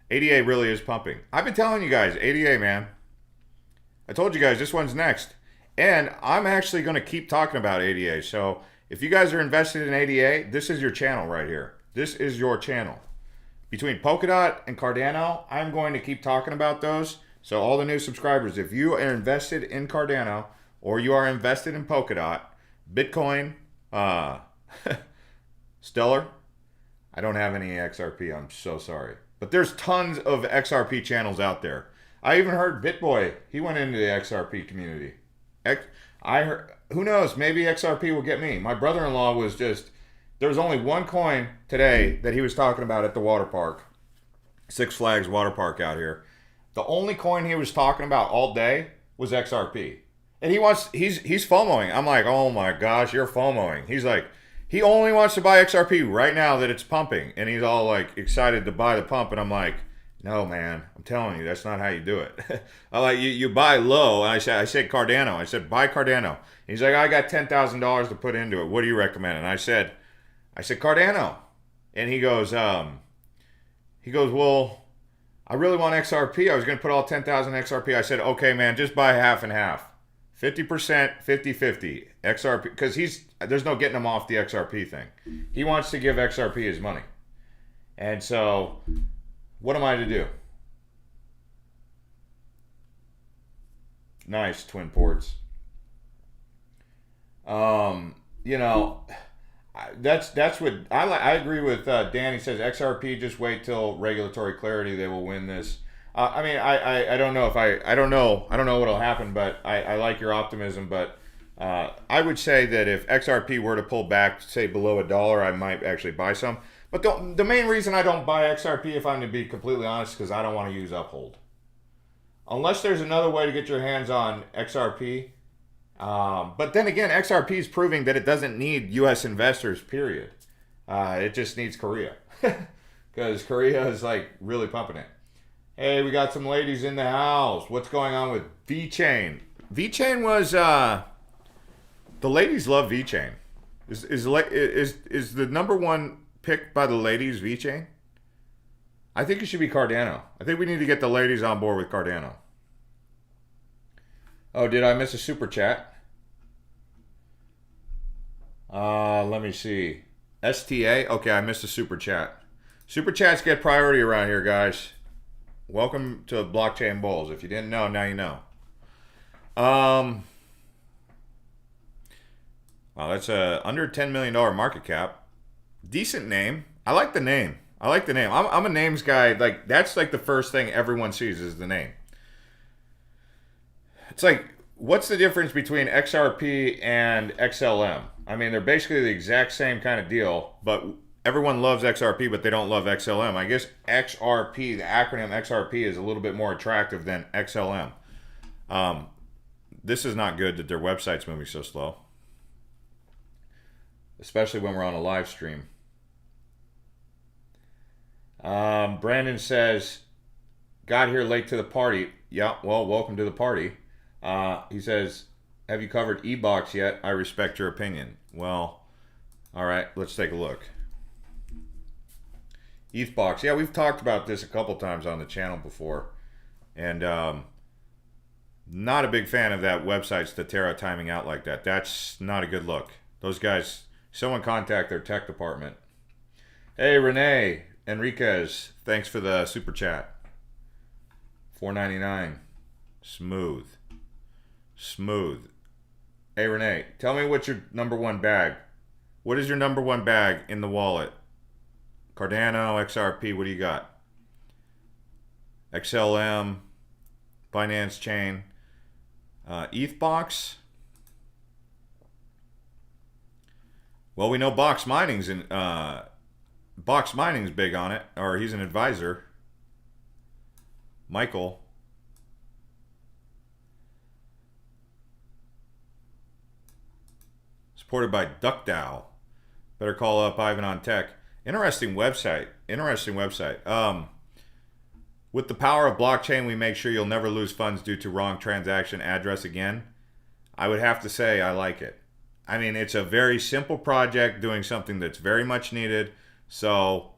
Speaker 1: ADA really is pumping. I've been telling you guys, ADA, man. I told you guys this one's next. And I'm actually going to keep talking about ADA. So if you guys are invested in ADA, this is your channel right here. This is your channel. Between Polkadot and Cardano, I'm going to keep talking about those. So all the new subscribers, if you are invested in Cardano or you are invested in Polkadot, Bitcoin, Stellar, I don't have any XRP. I'm so sorry. But there's tons of XRP channels out there. I even heard BitBoy. He went into the XRP community. I heard, who knows? Maybe XRP will get me. My brother-in-law was just, there was only one coin today that he was talking about at the water park. Six Flags water park out here. The only coin he was talking about all day was XRP. And he's FOMOing. I'm like, oh my gosh, you're FOMOing. He's like, he only wants to buy XRP right now that it's pumping. And he's all like excited to buy the pump. And I'm like, no, man, I'm telling you, that's not how you do it. I'm like, you buy low. And I said Cardano. I said, buy Cardano. And he's like, I got $10,000 to put into it. What do you recommend? And I said Cardano. And he goes, well, I really want XRP. I was going to put all 10,000 XRP. I said, okay, man, just buy half and half. 50%, 50-50 XRP, because there's no getting him off the XRP thing. He wants to give XRP his money. And so, what am I to do? Nice, Twin Ports. You know, that's what I agree with Dan. He says XRP, just wait till regulatory clarity. They will win this. I mean, I don't know if I don't know what'll happen, but I like your optimism. But I would say that if XRP were to pull back, say below $1, I might actually buy some. But the main reason I don't buy XRP, if I'm to be completely honest, because I don't want to use Uphold. Unless there's another way to get your hands on XRP. But then again, XRP is proving that it doesn't need U.S. investors, period. It just needs Korea. Because Korea is like really pumping it. Hey, we got some ladies in the house. What's going on with VeChain? VeChain was, the ladies love VeChain. Is the number one pick by the ladies VeChain? I think it should be Cardano. I think we need to get the ladies on board with Cardano. Oh, did I miss a super chat? Let me see. STA? Okay, I missed a super chat. Super chats get priority around here, guys. Welcome to Blockchain Bullz. If you didn't know, now you know. Wow, that's a under $10 million market cap. Decent name. I like the name. I'm a names guy. Like, that's like the first thing everyone sees is the name. It's like, what's the difference between XRP and XLM? I mean, they're basically the exact same kind of deal, but everyone loves XRP, but they don't love XLM. I guess XRP, the acronym XRP, is a little bit more attractive than XLM. This is not good that their website's moving so slow, especially when we're on a live stream. Brandon says, got here late to the party. Yeah, well, welcome to the party. He says, have you covered E-Box yet? I respect your opinion. Well, all right, let's take a look. ETHBox. Yeah, we've talked about this a couple times on the channel before. And not a big fan of that website's Statera timing out like that. That's not a good look. Those guys, someone contact their tech department. Hey, Renee Enriquez, thanks for the super chat. $4.99. Smooth. Smooth. Hey, Renee, tell me what's your number one bag. What is your number one bag in the wallet? Cardano, XRP, what do you got? XLM, Binance Chain, ETHBox. Well, we know Box Mining's big on it, or he's an advisor. Michael. Supported by DuckDAO. Better call up Ivan on Tech. Interesting website. Interesting website. With the power of blockchain, we make sure you'll never lose funds due to wrong transaction address again. I would have to say I like it. I mean, it's a very simple project doing something that's very much needed. So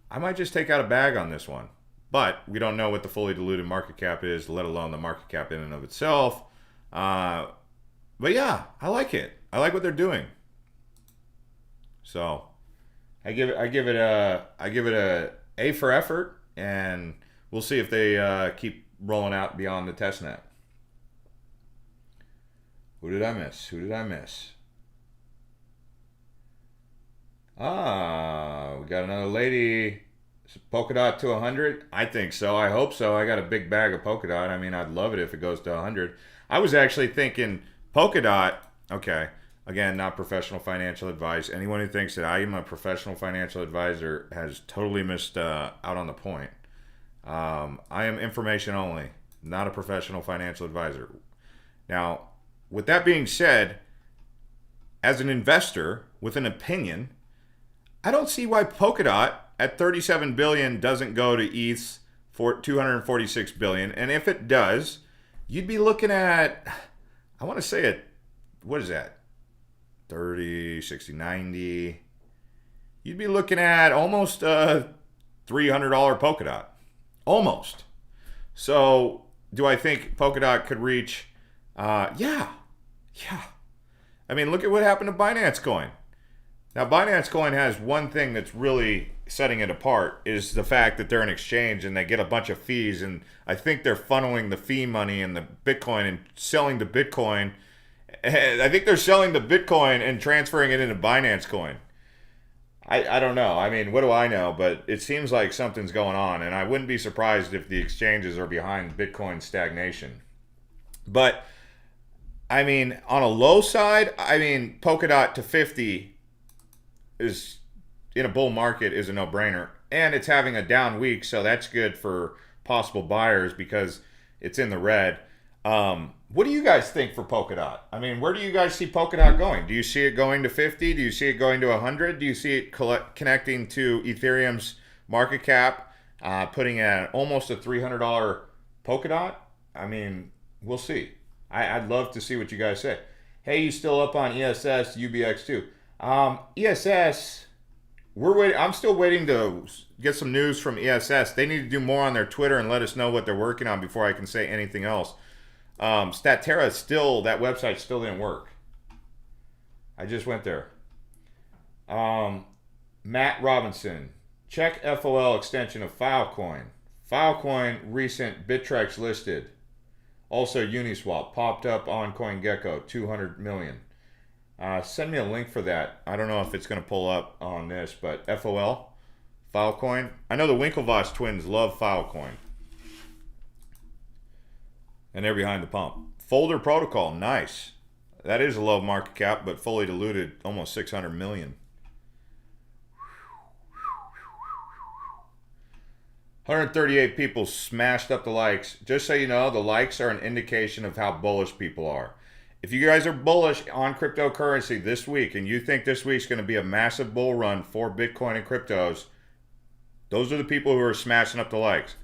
Speaker 1: I might just take out a bag on this one. But we don't know what the fully diluted market cap is, let alone the market cap in and of itself. But yeah, I like it. I like what they're doing. So I give it a A for effort, and we'll see if they keep rolling out beyond the testnet. Who did I miss? Who did I miss? We got another lady. Polkadot to 100? I think so. I hope so. I got a big bag of Polkadot. I mean, I'd love it if it goes to 100. I was actually thinking Polkadot. Okay. Again, not professional financial advice. Anyone who thinks that I am a professional financial advisor has totally missed out on the point. I am information only, not a professional financial advisor. Now, with that being said, as an investor with an opinion, I don't see why Polkadot at 37 billion doesn't go to ETH for 246 billion. And if it does, you'd be looking at, I want to say it, what is that? 30, 60, 90. You'd be looking at almost $300 Polkadot. Almost. So do I think Polkadot could reach, yeah. I mean, look at what happened to Binance Coin. Now, Binance Coin has one thing that's really setting it apart is the fact that they're an exchange and they get a bunch of fees. And I think they're funneling the fee money in the Bitcoin and selling the Bitcoin. I think they're selling the Bitcoin and transferring it into Binance Coin. I don't know. I mean, what do I know? But it seems like something's going on. And I wouldn't be surprised if the exchanges are behind Bitcoin stagnation. But, I mean, on a low side, I mean, Polkadot to 50 is, in a bull market, is a no-brainer. And it's having a down week, so that's good for possible buyers because it's in the red. What do you guys think for Polkadot? I mean, where do you guys see Polkadot going? Do you see it going to 50? Do you see it going to 100? Do you see it connecting to Ethereum's market cap, putting at almost a $300 Polkadot? I mean, we'll see. I'd love to see what you guys say. Hey, you still up on ESS, UBX2? ESS, we're waiting. I'm still waiting to get some news from ESS. They need to do more on their Twitter and let us know what they're working on before I can say anything else. Statera still, that website still didn't work. I just went there. Matt Robinson, check FOL extension of Filecoin. Filecoin recent Bittrex listed. Also Uniswap popped up on CoinGecko, 200 million. Send me a link for that. I don't know if it's going to pull up on this, but FOL, Filecoin. I know the Winklevoss twins love Filecoin. And they're behind the pump. Folder Protocol, nice. That is a low market cap, but fully diluted, almost 600 million. 138 people smashed up the likes. Just so you know, the likes are an indication of how bullish people are. If you guys are bullish on cryptocurrency this week and you think this week's going to be a massive bull run for Bitcoin and cryptos, those are the people who are smashing up the likes.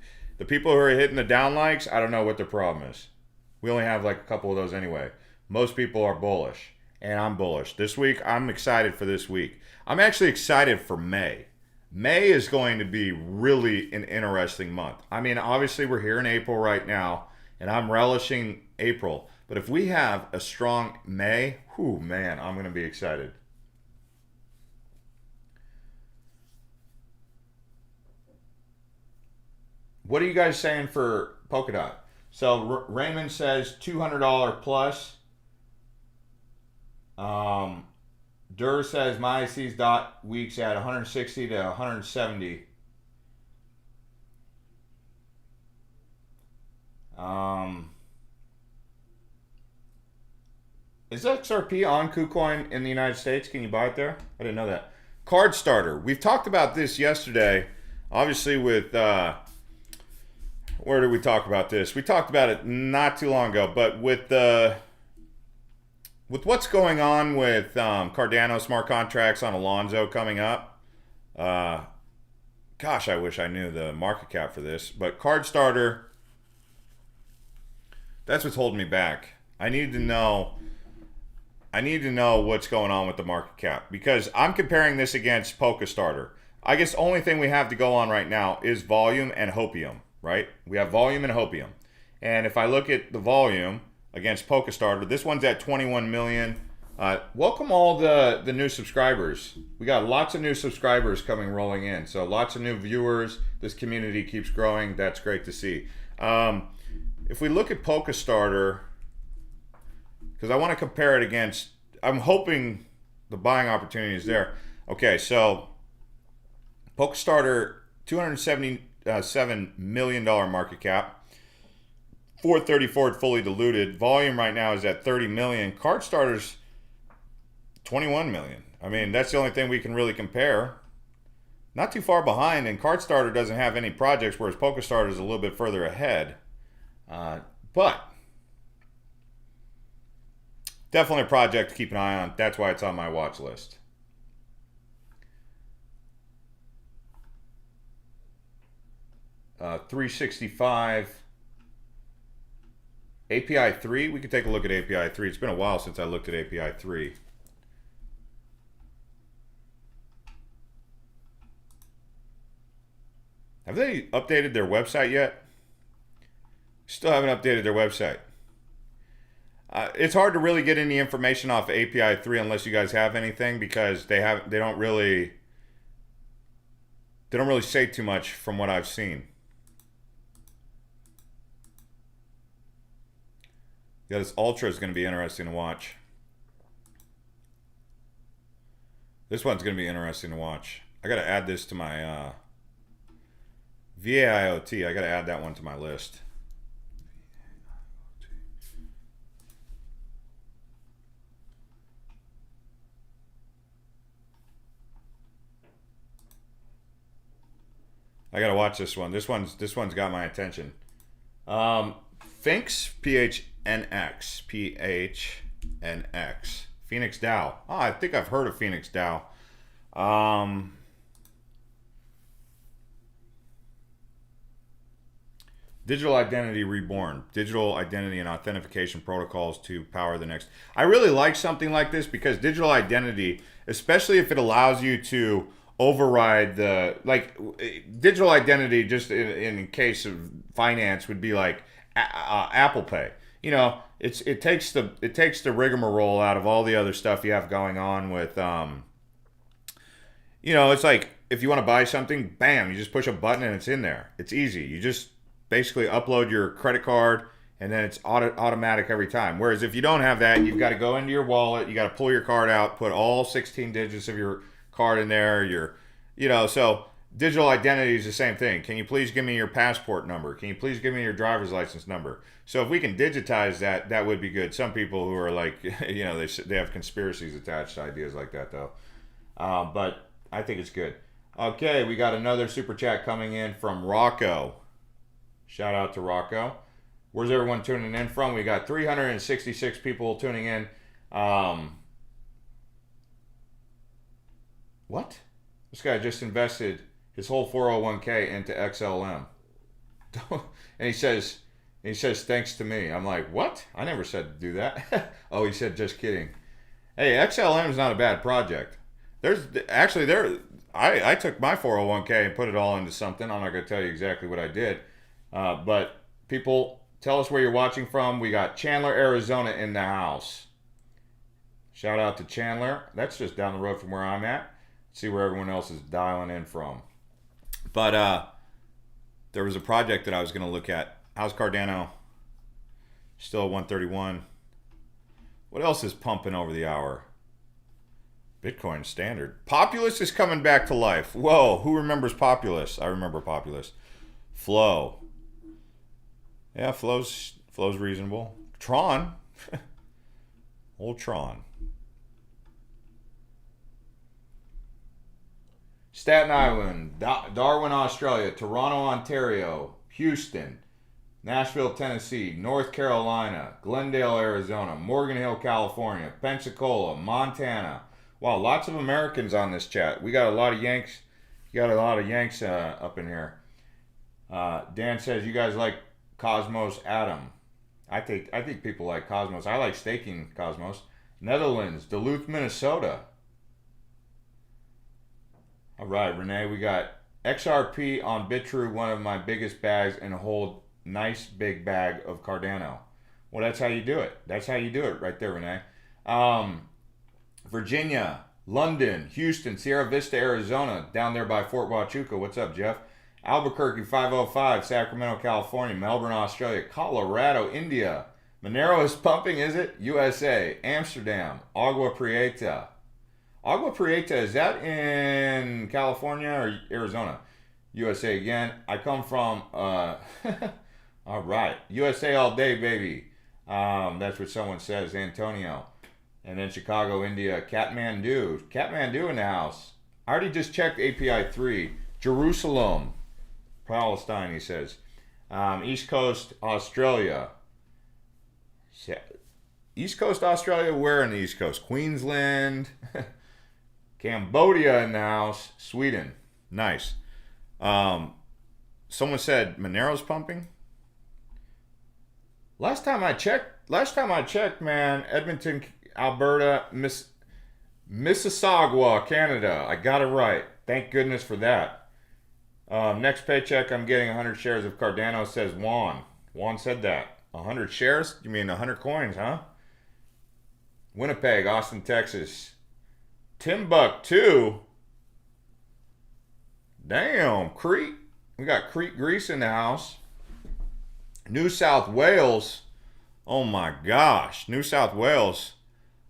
Speaker 1: The people who are hitting the down likes, I don't know what their problem is. We only have like a couple of those anyway. Most people are bullish, and I'm bullish. This week, I'm excited for this week. I'm actually excited for May. May is going to be really an interesting month. I mean, obviously, we're here in April right now, and I'm relishing April. But if we have a strong May, whew, man, I'm going to be excited. What are you guys saying for Polkadot? So Raymond says $200 plus. Dur says my IC's dot weeks at 160 to 170. Is XRP on KuCoin in the United States? Can you buy it there? I didn't know that. Card Starter. We've talked about this yesterday. Obviously with, where did we talk about this? We talked about it not too long ago, but with what's going on with Cardano smart contracts on Alonzo coming up, gosh, I wish I knew the market cap for this, but Card Starter, that's what's holding me back. I need to know what's going on with the market cap, because I'm comparing this against Polka Starter. I guess the only thing we have to go on right now is volume and hopium, right? We have volume and hopium. And if I look at the volume against Polka Starter, this one's at 21 million. Welcome all the new subscribers. We got lots of new subscribers rolling in. So lots of new viewers. This community keeps growing. That's great to see. If we look at Polka Starter, because I want to compare it against, I'm hoping the buying opportunity is there. Okay, so Polka Starter, $277 million market cap, 434 fully diluted. Volume right now is at 30 million. Card Starter's 21 million. I mean, that's the only thing we can really compare. Not too far behind, and Card Starter doesn't have any projects, whereas Polka Starter is a little bit further ahead. But definitely a project to keep an eye on. That's why it's on my watch list. $365. API 3, we could take a look at API 3. It's been a while since I looked at API 3. Have they updated their website yet? Still haven't updated their website. It's hard to really get any information off API 3 unless you guys have anything, because they don't really say too much from what I've seen. Yeah, this Ultra is going to be interesting to watch. This one's going to be interesting to watch. I got to add this to my VAIOT. I got to add that one to my list. I got to watch this one. This one's got my attention. Finks, PHNX, Phoenix DAO. Oh, I think I've heard of Phoenix DAO. Digital Identity Reborn. Digital Identity and Authentication Protocols to power the next. I really like something like this, because digital identity, especially if it allows you to override the, like, digital identity, just in case of finance, would be like Apple Pay. You know, it takes the rigmarole out of all the other stuff you have going on with, you know, it's like if you want to buy something, bam, you just push a button and it's in there. It's easy. You just basically upload your credit card and then it's automatic every time. Whereas if you don't have that, you've got to go into your wallet, you got to pull your card out, put all 16 digits of your card in there. So digital identity is the same thing. Can you please give me your passport number? Can you please give me your driver's license number? So if we can digitize that, that would be good. Some people who are like, you know, they have conspiracies attached to ideas like that, though. But I think it's good. Okay, we got another super chat coming in from Rocco. Shout out to Rocco. Where's everyone tuning in from? We got 366 people tuning in. What? This guy just invested his whole 401k into XLM. And he says thanks to me. I'm like, what? I never said to do that. Oh, he said just kidding. Hey, XLM is not a bad project. I took my 401k and put it all into something. I'm not going to tell you exactly what I did. But people, tell us where you're watching from. We got Chandler, Arizona in the house. Shout out to Chandler. That's just down the road from where I'm at. See where everyone else is dialing in from. But there was a project that I was going to look at. How's Cardano? Still at 131. What else is pumping over the hour? Bitcoin standard. Populous is coming back to life. Whoa, who remembers Populous? I remember Populous. Flow. Yeah, Flow's reasonable. Tron. Old Tron. Staten Island, Darwin, Australia, Toronto, Ontario, Houston, Nashville, Tennessee, North Carolina, Glendale, Arizona, Morgan Hill, California, Pensacola, Montana. Wow, lots of Americans on this chat. We got a lot of Yanks. You got a lot of Yanks up in here. Dan says you guys like Cosmos Atom. I think people like Cosmos. I like staking Cosmos. Netherlands, Duluth, Minnesota. All right, Renee, we got XRP on Bitrue, one of my biggest bags, and a whole nice big bag of Cardano. Well, that's how you do it. That's how you do it right there, Renee. Virginia, London, Houston, Sierra Vista, Arizona, down there by Fort Huachuca. What's up, Jeff? Albuquerque, 505, Sacramento, California, Melbourne, Australia, Colorado, India. Monero is pumping, is it? USA, Amsterdam, Agua Prieta. Agua Prieta, is that in California or Arizona? USA again. I come from, all right, USA all day, baby. That's what someone says, Antonio. And then Chicago, India, Kathmandu. Kathmandu in the house. I already just checked API 3. Jerusalem, Palestine, he says. East Coast, Australia. East Coast, Australia, where in the East Coast? Queensland. Cambodia in the house. Sweden. Nice. Someone said Monero's pumping. Last time I checked, man, Edmonton, Alberta, Mississauga, Canada. I got it right. Thank goodness for that. Next paycheck, I'm getting 100 shares of Cardano, says Juan. Juan said that. 100 shares? You mean 100 coins, huh? Winnipeg, Austin, Texas. Timbuktu. Damn, Crete. We got Crete, Greece in the house. New South Wales. Oh my gosh. New South Wales.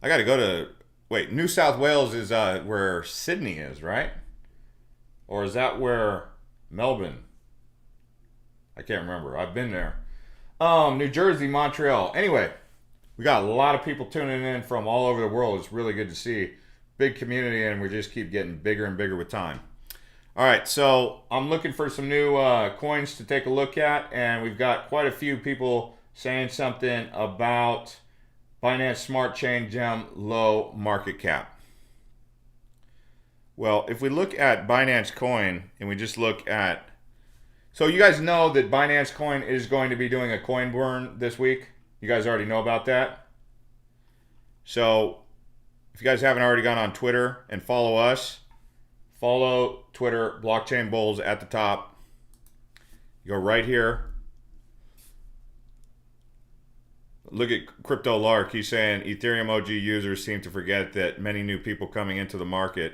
Speaker 1: I got to go to... Wait, New South Wales is where Sydney is, right? Or is that where Melbourne? I can't remember. I've been there. New Jersey, Montreal. Anyway, we got a lot of people tuning in from all over the world. It's really good to see. Big community, and we just keep getting bigger and bigger with time. All right, so I'm looking for some new coins to take a look at, and we've got quite a few people saying something about Binance Smart Chain Gem low market cap. Well, if we look at Binance Coin and we just look at... So you guys know that Binance Coin is going to be doing a coin burn this week. You guys already know about that. So if you guys haven't already gone on Twitter and follow us, follow Twitter, Blockchain Bullz at the top. You go right here. Look at Crypto Lark. He's saying Ethereum OG users seem to forget that many new people coming into the market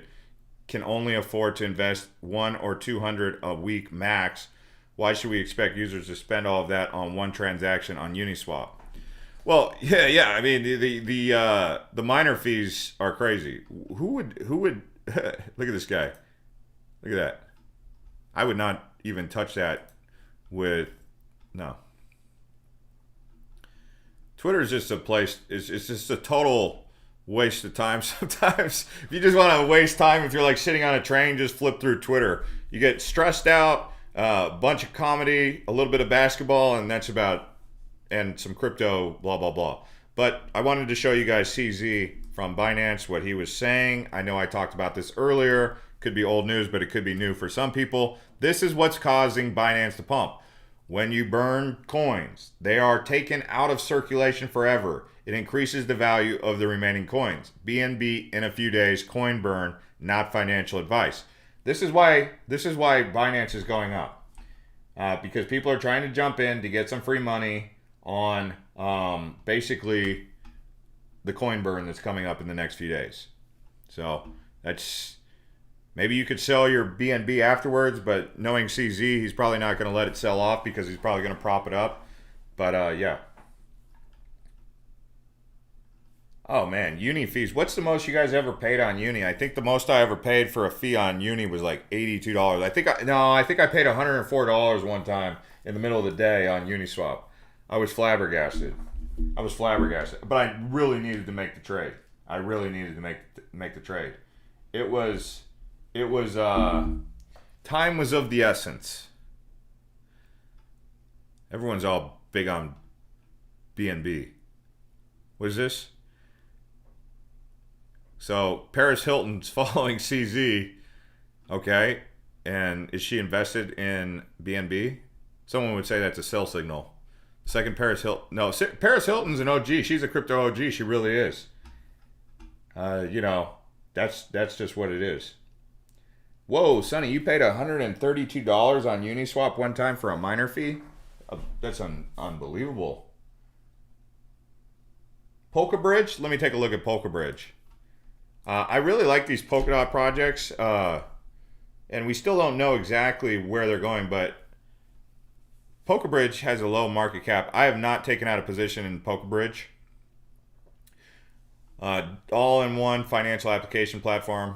Speaker 1: can only afford to invest 100 or 200 a week max. Why should we expect users to spend all of that on one transaction on Uniswap? Well, yeah. I mean, the miner fees are crazy. Who would look at this guy? Look at that. I would not even touch that with no. Twitter is just a place. It's just a total waste of time sometimes. If you just want to waste time, if you're like sitting on a train, just flip through Twitter. You get stressed out, a bunch of comedy, a little bit of basketball, and that's about, and some crypto, blah, blah, blah. But I wanted to show you guys CZ from Binance, what he was saying. I know I talked about this earlier. Could be old news, but it could be new for some people. This is what's causing Binance to pump. when you burn coins, they are taken out of circulation forever. It increases the value of the remaining coins. BNB in a few days, coin burn, not financial advice. This is why Binance is going up. Because people are trying to jump in to get some free money on basically the coin burn that's coming up in the next few days. So that's, maybe you could sell your BNB afterwards, but knowing CZ, he's probably not going to let it sell off because he's probably going to prop it up. But yeah. Oh man, uni fees. What's the most you guys ever paid on uni? I think the most I ever paid for a fee on uni was like $82. I think I paid $104 one time in the middle of the day on Uniswap. I was flabbergasted. But I really needed to make the trade. Make the trade. It was time was of the essence. Everyone's all big on BNB. What is this? So Paris Hilton's following CZ, okay, and is she invested in BNB? Someone would say that's a sell signal. Second, Paris Hilton. No, Paris Hilton's an OG. She's a crypto OG. She really is. You know, that's just what it is. Whoa, Sonny, you paid $132 on Uniswap one time for a miner fee? That's unbelievable. Polka Bridge? Let me take a look at Polka Bridge. I really like these Polkadot projects, and we still don't know exactly where they're going, but Polka Bridge has a low market cap. I have not taken out a position in Polka Bridge. All-in-one financial application platform.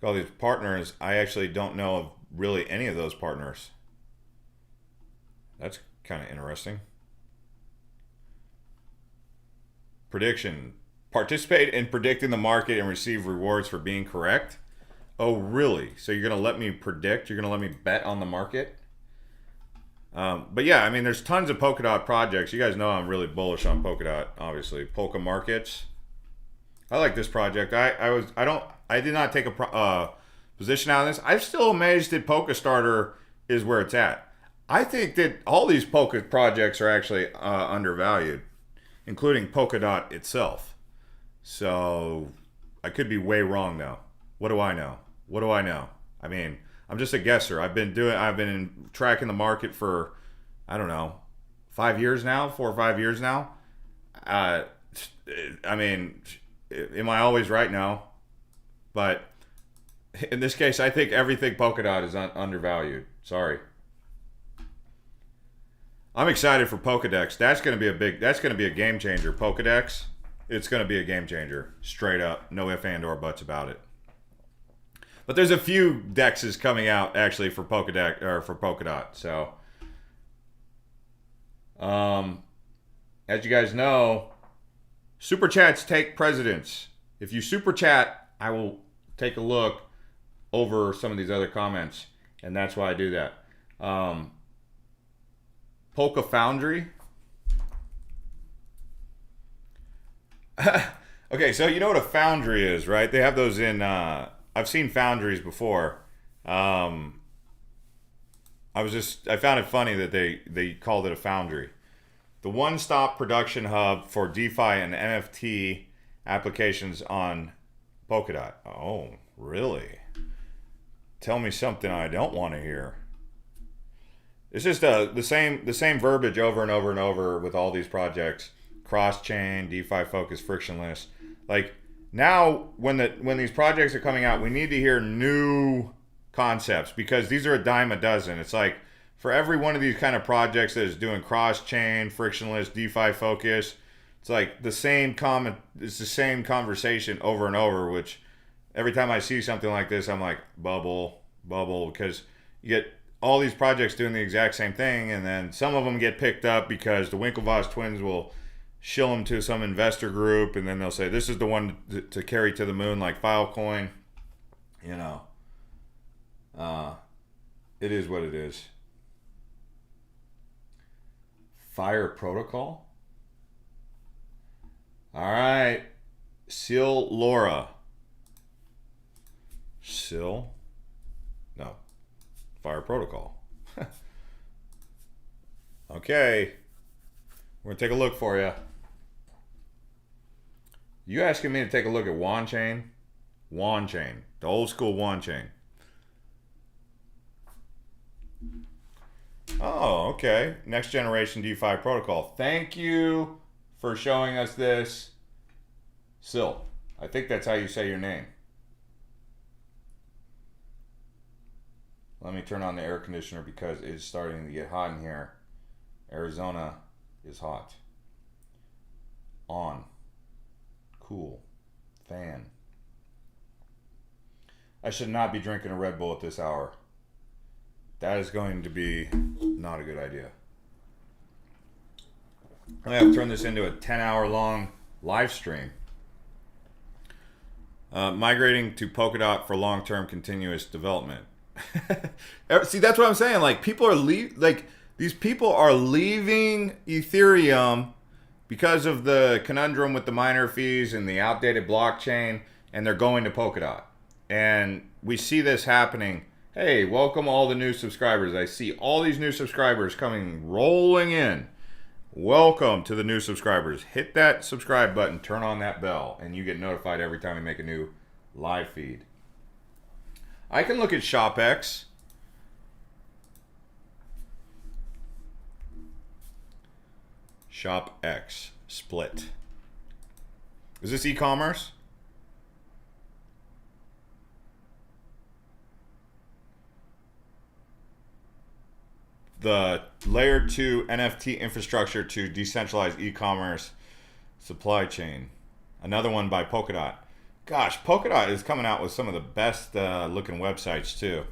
Speaker 1: All these partners, I actually don't know of really any of those partners. That's kind of interesting. Prediction. Participate in predicting the market and receive rewards for being correct. Oh, really? So you're going to let me predict? You're going to let me bet on the market? But yeah, I mean, there's tons of Polkadot projects. You guys know I'm really bullish on Polkadot, obviously. Polka Markets. I like this project. I did not take a position out of this. I'm still amazed that Polka Starter is where it's at. I think that all these Polka projects are actually undervalued, including Polkadot itself. So I could be way wrong though. What do I know? I mean, I'm just a guesser. I've been tracking the market for, I don't know, 4 or 5 years now. I mean, am I always right? No. But in this case, I think everything Polkadot is undervalued. Sorry. I'm excited for Pokedex. That's going to be a game changer. Pokedex, it's going to be a game changer. Straight up. No ifs and or buts about it. But there's a few dexes coming out actually for Pokedex or for Polkadot. So, as you guys know, super chats take precedence. If you super chat, I will take a look over some of these other comments, and that's why I do that. Polka Foundry. Okay, so you know what a foundry is, right? They have those in. I've seen foundries before. I found it funny that they called it a foundry. The one-stop production hub for DeFi and NFT applications on Polkadot. Oh, really? Tell me something I don't want to hear. It's just the same verbiage over and over and over with all these projects. Cross-chain, DeFi focused, frictionless. Like now, when these projects are coming out, we need to hear new concepts because these are a dime a dozen. It's like for every one of these kind of projects that is doing cross-chain, frictionless, DeFi focus, it's like the same conversation over and over, which every time I see something like this, I'm like, bubble, because you get all these projects doing the exact same thing, and then some of them get picked up because the Winklevoss twins will shill them to some investor group, and then they'll say, this is the one to carry to the moon, like Filecoin. You know, it is what it is. Fire Protocol. All right. Seal Laura. Fire Protocol. Okay. We're going to take a look for you. You asking me to take a look at Won Chain? Won Chain. The old school Won Chain. Oh, okay. Next generation DeFi protocol. Thank you for showing us this. Sil. I think that's how you say your name. Let me turn on the air conditioner because it's starting to get hot in here. Arizona is hot. On. Cool. Fan. I should not be drinking a Red Bull at this hour. That is going to be not a good idea. I have to turn this into a 10-hour long live stream. Migrating to Polkadot for long-term continuous development. See, that's what I'm saying. Like, people are these people are leaving Ethereum because of the conundrum with the miner fees and the outdated blockchain, and they're going to Polkadot. And we see this happening. Hey, welcome all the new subscribers. I see all these new subscribers coming rolling in. Welcome to the new subscribers. Hit that subscribe button, turn on that bell, and you get notified every time we make a new live feed. I can look at ShopX. ShopX split. Is this e-commerce? The layer 2 NFT infrastructure to decentralize e-commerce supply chain. Another one by Polkadot. Gosh, Polkadot is coming out with some of the best looking websites too.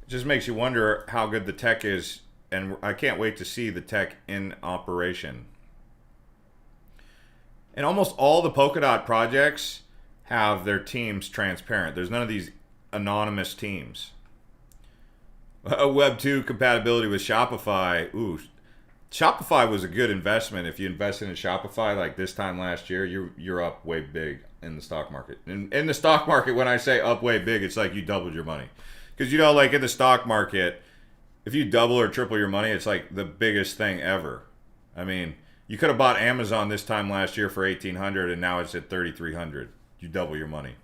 Speaker 1: It just makes you wonder how good the tech is, and I can't wait to see the tech in operation. And almost all the Polkadot projects have their teams transparent. There's none of these anonymous teams. Web 2 compatibility with Shopify. Ooh, Shopify was a good investment. If you invested in Shopify like this time last year, you're up way big in the stock market. In the stock market, when I say up way big, it's like you doubled your money. Because, you know, like in the stock market, if you double or triple your money, it's like the biggest thing ever. I mean, you could have bought Amazon this time last year for $1,800 and now it's at $3,300. You double your money.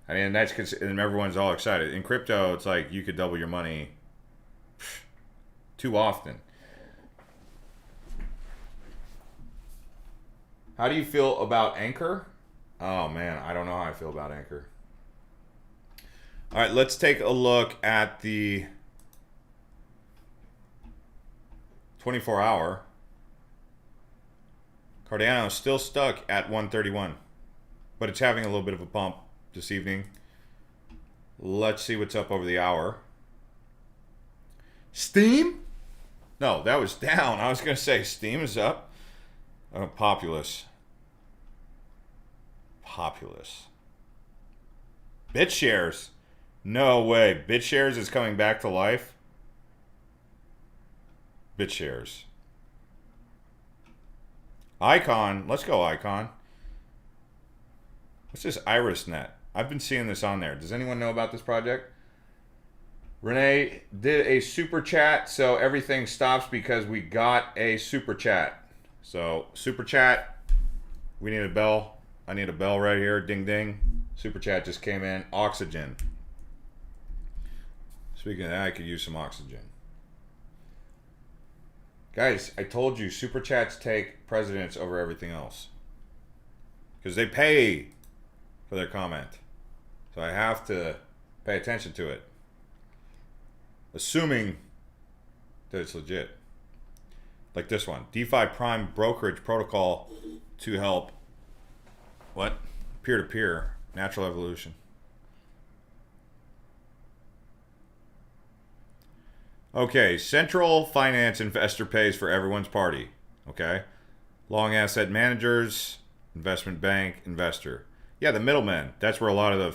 Speaker 1: I mean, and everyone's all excited. In crypto, it's like you could double your money too often. How do you feel about Anchor? Oh man, I don't know how I feel about Anchor. All right, let's take a look at the 24-hour. Cardano is still stuck at 131, but it's having a little bit of a pump this evening. Let's see what's up over the hour. Steam? No, that was down. I was going to say Steam is up. Populous. BitShares. No way. BitShares is coming back to life. BitShares. Icon. Let's go, Icon. What's this IrisNet? I've been seeing this on there. Does anyone know about this project? Renee did a super chat, so everything stops because we got a super chat. So, super chat. We need a bell. I need a bell right here. Ding, ding. Super chat just came in. Oxygen. Speaking of that, I could use some oxygen. Guys, I told you, super chats take precedence over everything else. Because they pay for their comment. So I have to pay attention to it. Assuming that it's legit. Like this one. DeFi Prime Brokerage Protocol to help, what? Peer-to-peer. Natural evolution. Okay, central finance investor pays for everyone's party. Okay? Long asset managers, investment bank, investor. Yeah, the middlemen. That's where a lot of the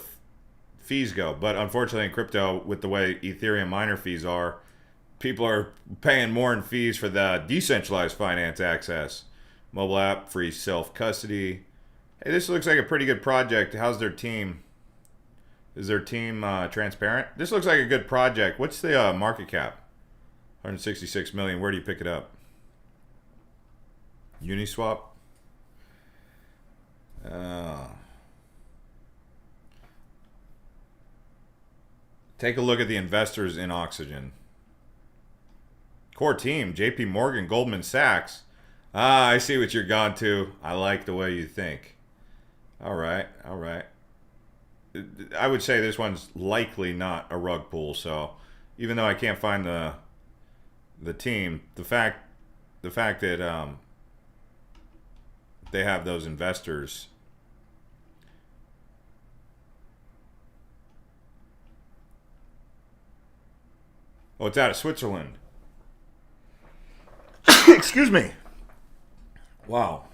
Speaker 1: fees go. But unfortunately in crypto, with the way Ethereum miner fees are, people are paying more in fees for the decentralized finance access. Mobile app, free self-custody. Hey, this looks like a pretty good project. How's their team? Is their team transparent? This looks like a good project. What's the market cap? 166 million. Where do you pick it up? Uniswap. Take a look at the investors in Oxygen. Core team, JP Morgan, Goldman Sachs. Ah, I see what you're gone to. I like the way you think. All right, all right. I would say this one's likely not a rug pull. So, even though I can't find the team, the fact that they have those investors. Oh, it's out of Switzerland. Excuse me. Wow.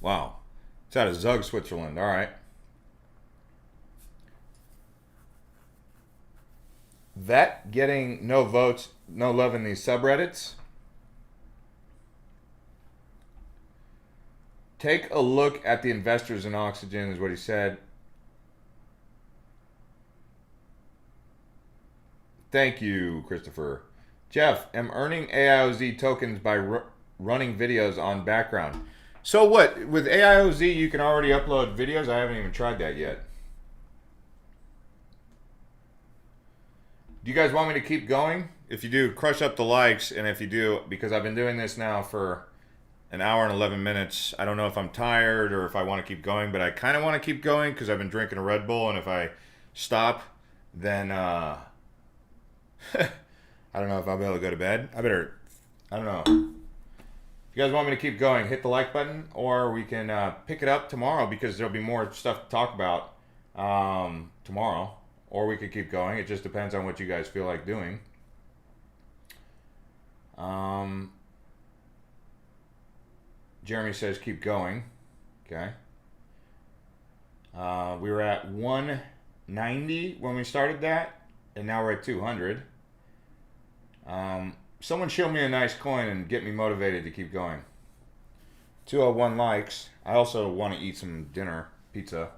Speaker 1: Wow. It's out of Zug, Switzerland. All right. Vet getting no votes, no love in these subreddits. Take a look at the investors in Oxygen, is what he said. Thank you, Christopher. Jeff, am earning AIOZ tokens by running videos on background. So what? With AIOZ, you can already upload videos? I haven't even tried that yet. Do you guys want me to keep going? If you do, crush up the likes. And if you do, because I've been doing this now for an hour and 11 minutes. I don't know if I'm tired or if I want to keep going, but I kind of want to keep going because I've been drinking a Red Bull. And if I stop, then I don't know if I'll be able to go to bed. I don't know. If you guys want me to keep going, hit the like button, or we can pick it up tomorrow because there'll be more stuff to talk about tomorrow. Or we could keep going. It just depends on what you guys feel like doing. Jeremy says keep going. Okay. We were at 190 when we started that, and now we're at 200. Someone show me a nice coin and get me motivated to keep going. 201 likes. I also want to eat some dinner, pizza.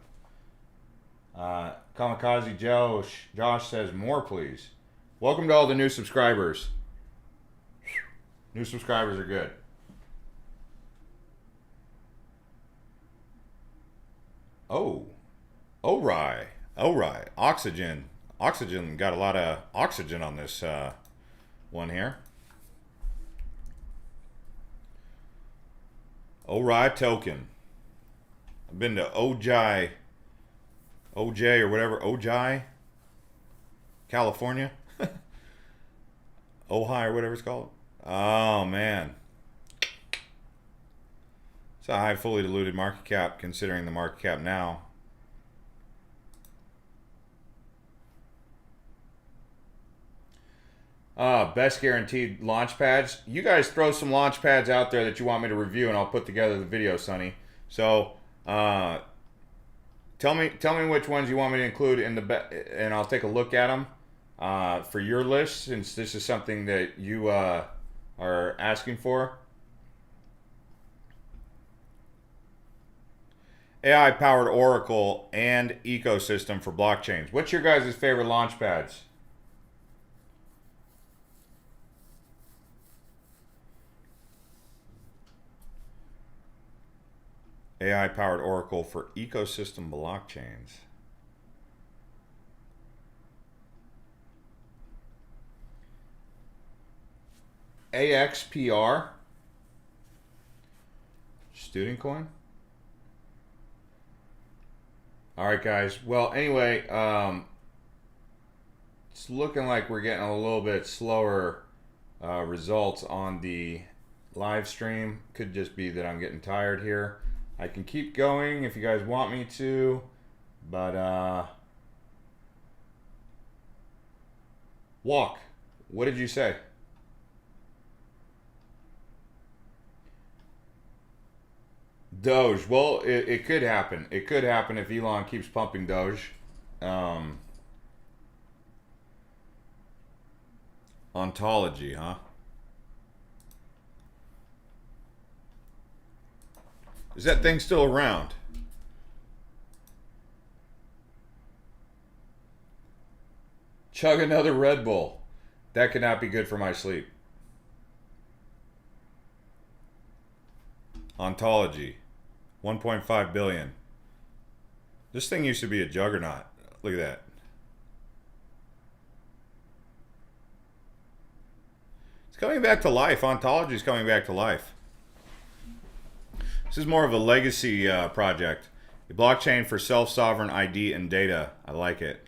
Speaker 1: Kamikaze Josh says more, please. Welcome to all the new subscribers. New subscribers are good. Oh, Ori. Oxygen got a lot of oxygen on this one here. Ori token. I've been to OJ or whatever, Ojai, California. Ojai or whatever it's called. Oh man. It's a high fully diluted market cap considering the market cap now. Best guaranteed launch pads. You guys throw some launch pads out there that you want me to review, and I'll put together the video, Sonny. So, tell me which ones you want me to include in and I'll take a look at them for your list, since this is something that you are asking for. AI-powered Oracle and ecosystem for blockchains. What's your guys' favorite launch pads? AI-powered Oracle for ecosystem blockchains. AXPR. Student coin. All right, guys. Well, anyway, it's looking like we're getting a little bit slower results on the live stream. Could just be that I'm getting tired here. I can keep going if you guys want me to, but walk. What did you say? Doge. Well, it could happen. It could happen if Elon keeps pumping Doge. Ontology, huh? Is that thing still around? Chug another Red Bull. That could not be good for my sleep. Ontology. 1.5 billion. This thing used to be a juggernaut. Look at that. It's coming back to life. Ontology is coming back to life. This is more of a legacy project. A blockchain for self-sovereign ID and data. I like it.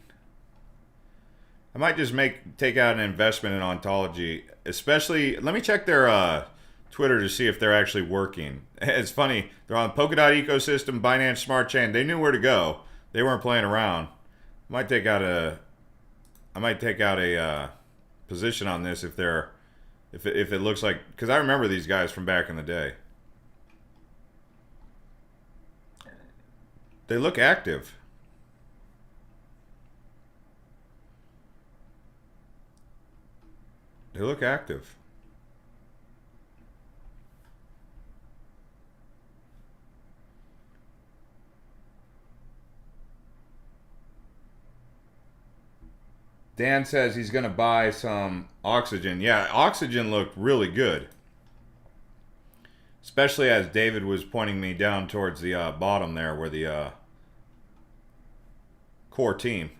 Speaker 1: I might just take out an investment in Ontology. Especially, let me check their Twitter to see if they're actually working. It's funny. They're on Polkadot ecosystem, Binance Smart Chain. They knew where to go. They weren't playing around. I might take out a position on this if it looks like, because I remember these guys from back in the day. They look active. They look active. Dan says he's going to buy some Oxygen. Yeah, Oxygen looked really good. Especially as David was pointing me down towards the bottom there where the core team.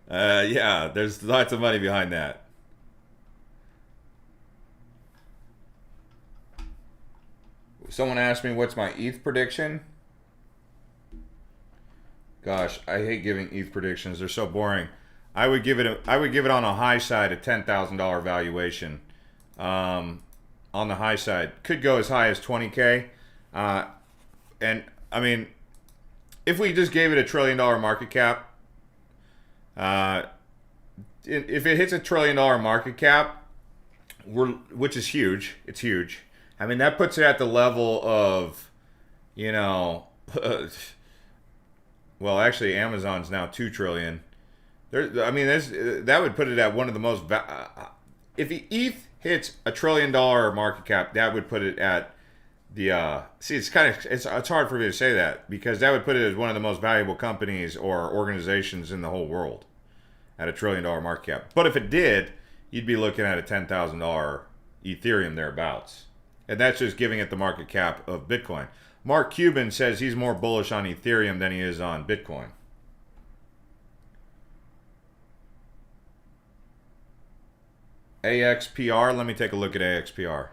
Speaker 1: Yeah, there's lots of money behind that. Someone asked me what's my ETH prediction. Gosh, I hate giving ETH predictions. They're so boring. I would give it on a high side a $10,000 valuation. On the high side, could go as high as 20K. And I mean, if we just gave it a $1 trillion market cap, if it hits a $1 trillion market cap, which is huge, it's huge. I mean, that puts it at the level of, you know, well, actually, Amazon's now 2 trillion. I mean, that would put it at one of the most. If ETH hits a $1 trillion market cap, that would put it at the. See, it's hard for me to say that because that would put it as one of the most valuable companies or organizations in the whole world at a $1 trillion market cap. But if it did, you'd be looking at a $10,000 Ethereum thereabouts, and that's just giving it the market cap of Bitcoin. Mark Cuban says he's more bullish on Ethereum than he is on Bitcoin. AXPR, let me take a look at AXPR.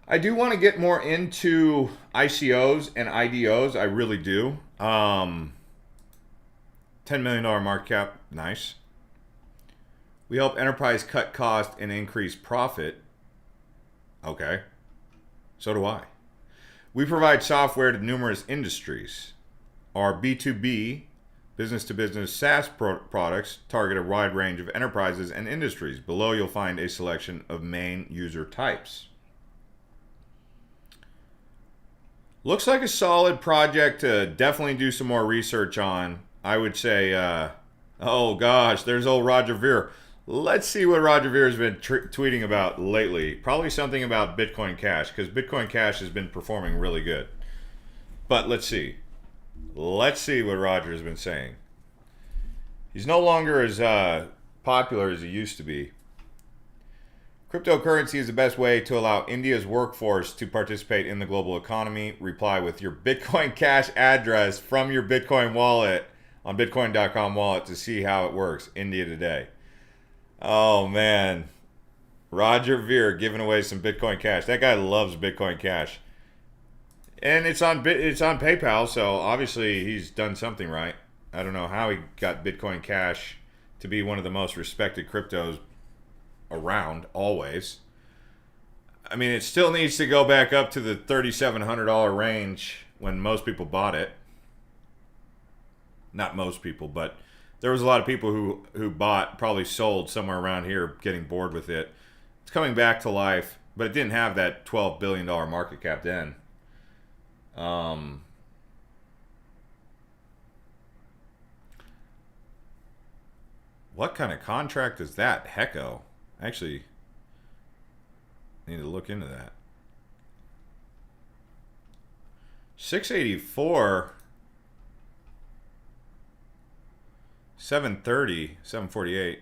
Speaker 1: I do want to get more into ICOs and IDOs. I really do. $10 million market cap, nice. We help enterprise cut cost and increase profit. Okay. So do I. We provide software to numerous industries. Our B2B, business-to-business SaaS products target a wide range of enterprises and industries. Below, you'll find a selection of main user types. Looks like a solid project to definitely do some more research on. I would say, oh gosh, there's old Roger Ver. Let's see what Roger Ver has been tweeting about lately. Probably something about Bitcoin Cash, because Bitcoin Cash has been performing really good. But let's see. Let's see what Roger has been saying. He's no longer as popular as he used to be. Cryptocurrency is the best way to allow India's workforce to participate in the global economy. Reply with your Bitcoin Cash address from your Bitcoin wallet on Bitcoin.com wallet to see how it works. India Today. Oh man, Roger Ver giving away some Bitcoin Cash. That guy loves Bitcoin Cash, and it's on PayPal. So obviously he's done something right. I don't know how he got Bitcoin Cash to be one of the most respected cryptos around always. I mean, it still needs to go back up to the $3,700 range when most people bought it. Not most people, but there was a lot of people who bought, probably sold somewhere around here, getting bored with it. It's coming back to life, but it didn't have that $12 billion market cap then. What kind of contract is that? Hecko. Actually, Need to look into that. 684, 730, 748.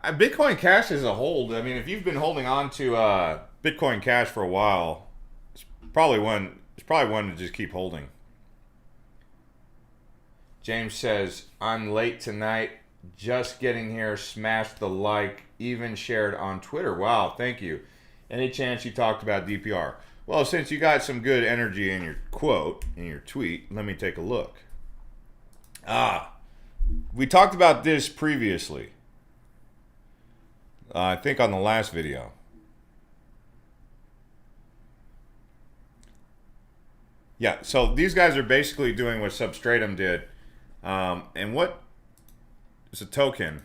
Speaker 1: Bitcoin Cash is a hold. I mean, if you've been holding on to Bitcoin Cash for a while, it's probably one to just keep holding. James says, I'm late tonight. Just getting here. Smashed the like. Even shared on Twitter. Wow, thank you. Any chance you talked about DPR? Well, since you got some good energy in your quote, in your tweet, let me take a look. We talked about this previously. I think on the last video. Yeah, so these guys are basically doing what Substratum did. And what is a token?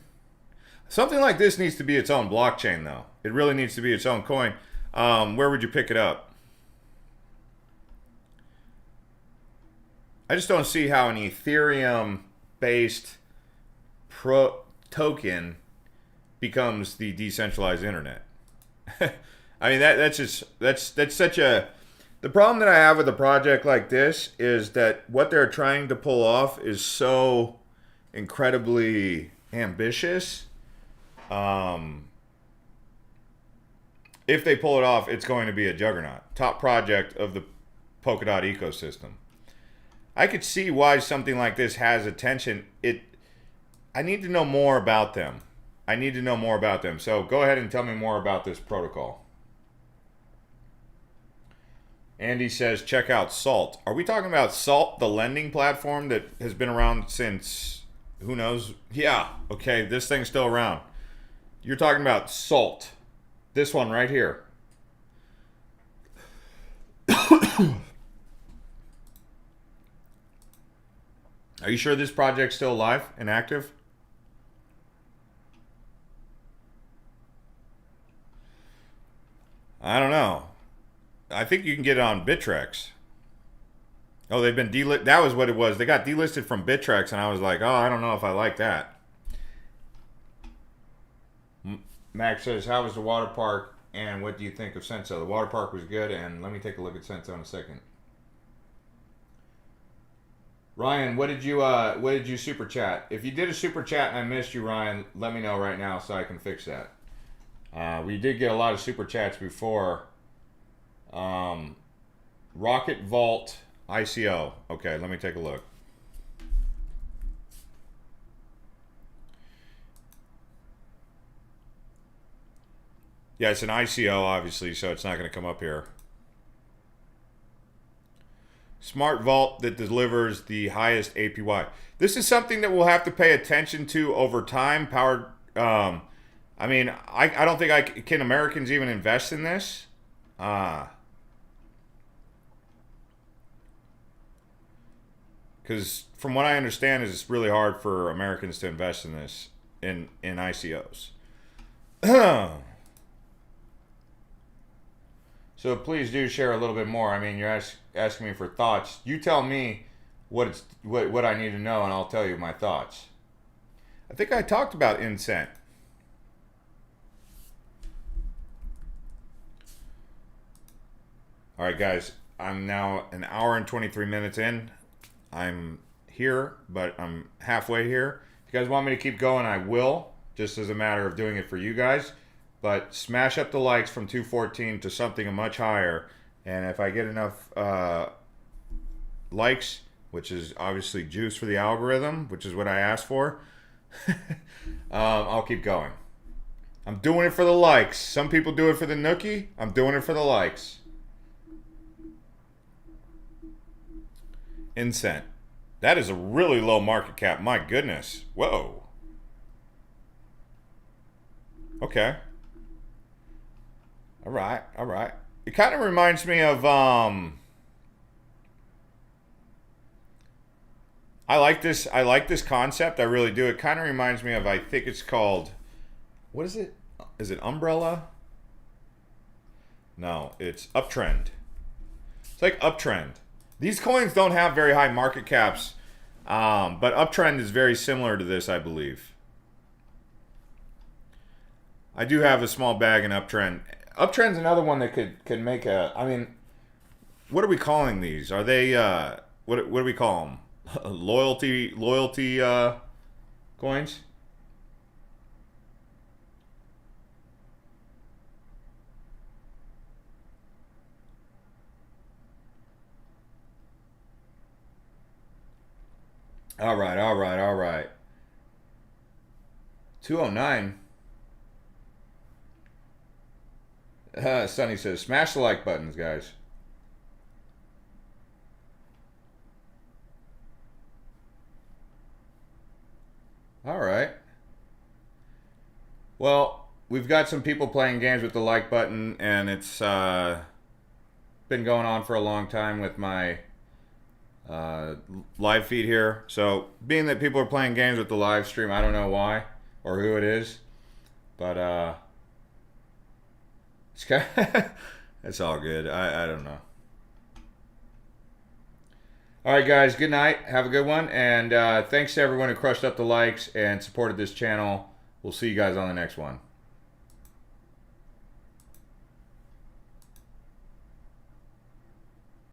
Speaker 1: Something like this needs to be its own blockchain, though. It really needs to be its own coin. Where would you pick it up? I just don't see how an Ethereum-based token becomes the decentralized internet. I mean, that's such a... The problem that I have with a project like this is that what they're trying to pull off is so incredibly ambitious. If they pull it off, it's going to be a juggernaut. Top project of the Polkadot ecosystem. I could see why something like this has attention. I need to know more about them. So go ahead and tell me more about this protocol. Andy says, check out Salt. Are we talking about Salt, the lending platform that has been around since, who knows? Yeah, okay, this thing's still around. You're talking about Salt. This one right here. Are you sure this project's still alive and active? I don't know. I think you can get it on Bittrex. Oh, they've been delisted. That was what it was. They got delisted from Bittrex, and I was like, oh, I don't know if I like that. Max says, how was the water park, and what do you think of Senso? The water park was good, and let me take a look at Senso in a second. Ryan, what did you super chat? If you did a super chat and I missed you, Ryan, let me know right now so I can fix that. We did get a lot of super chats before. Rocket Vault ICO. Okay, let me take a look. Yeah, it's an ICO, obviously, so it's not going to come up here. Smart Vault that delivers the highest APY. This is something that we'll have to pay attention to over time. I mean, I don't think can Americans even invest in this? Because from what I understand, it's really hard for Americans to invest in this in ICOs. So please do share a little bit more. I mean, you're asking me for thoughts. You tell me what I need to know, and I'll tell you my thoughts. I think I talked about Incent. All right, guys. I'm now an hour and 23 minutes in. I'm here, but I'm halfway here. If you guys want me to keep going, I will, just as a matter of doing it for you guys. But smash up the likes from 214 to something much higher. And if I get enough likes, which is obviously juice for the algorithm, which is what I asked for, I'll keep going. I'm doing it for the likes. Some people do it for the nookie. I'm doing it for the likes. Incent. That is a really low market cap. My goodness. Whoa. Okay. All right. All right. It kind of reminds me of I like this concept. I really do. It kind of reminds me of, I think it's called, what is it? Is it Umbrella? No, it's Uptrend. It's like Uptrend. These coins don't have very high market caps, but Uptrend is very similar to this, I believe. I do have a small bag in Uptrend. Uptrend's another one that could make a. I mean, what are we calling these? Are they what do we call them? loyalty coins? All right, all right, all right. 209. Sonny says, smash the like buttons, guys. All right. Well, we've got some people playing games with the like button, and it's been going on for a long time with my live feed here. So, being that people are playing games with the live stream, I don't know why or who it is, but it's kind of it's all good. I don't know. All right, guys. Good night. Have a good one, and thanks to everyone who crushed up the likes and supported this channel. We'll see you guys on the next one.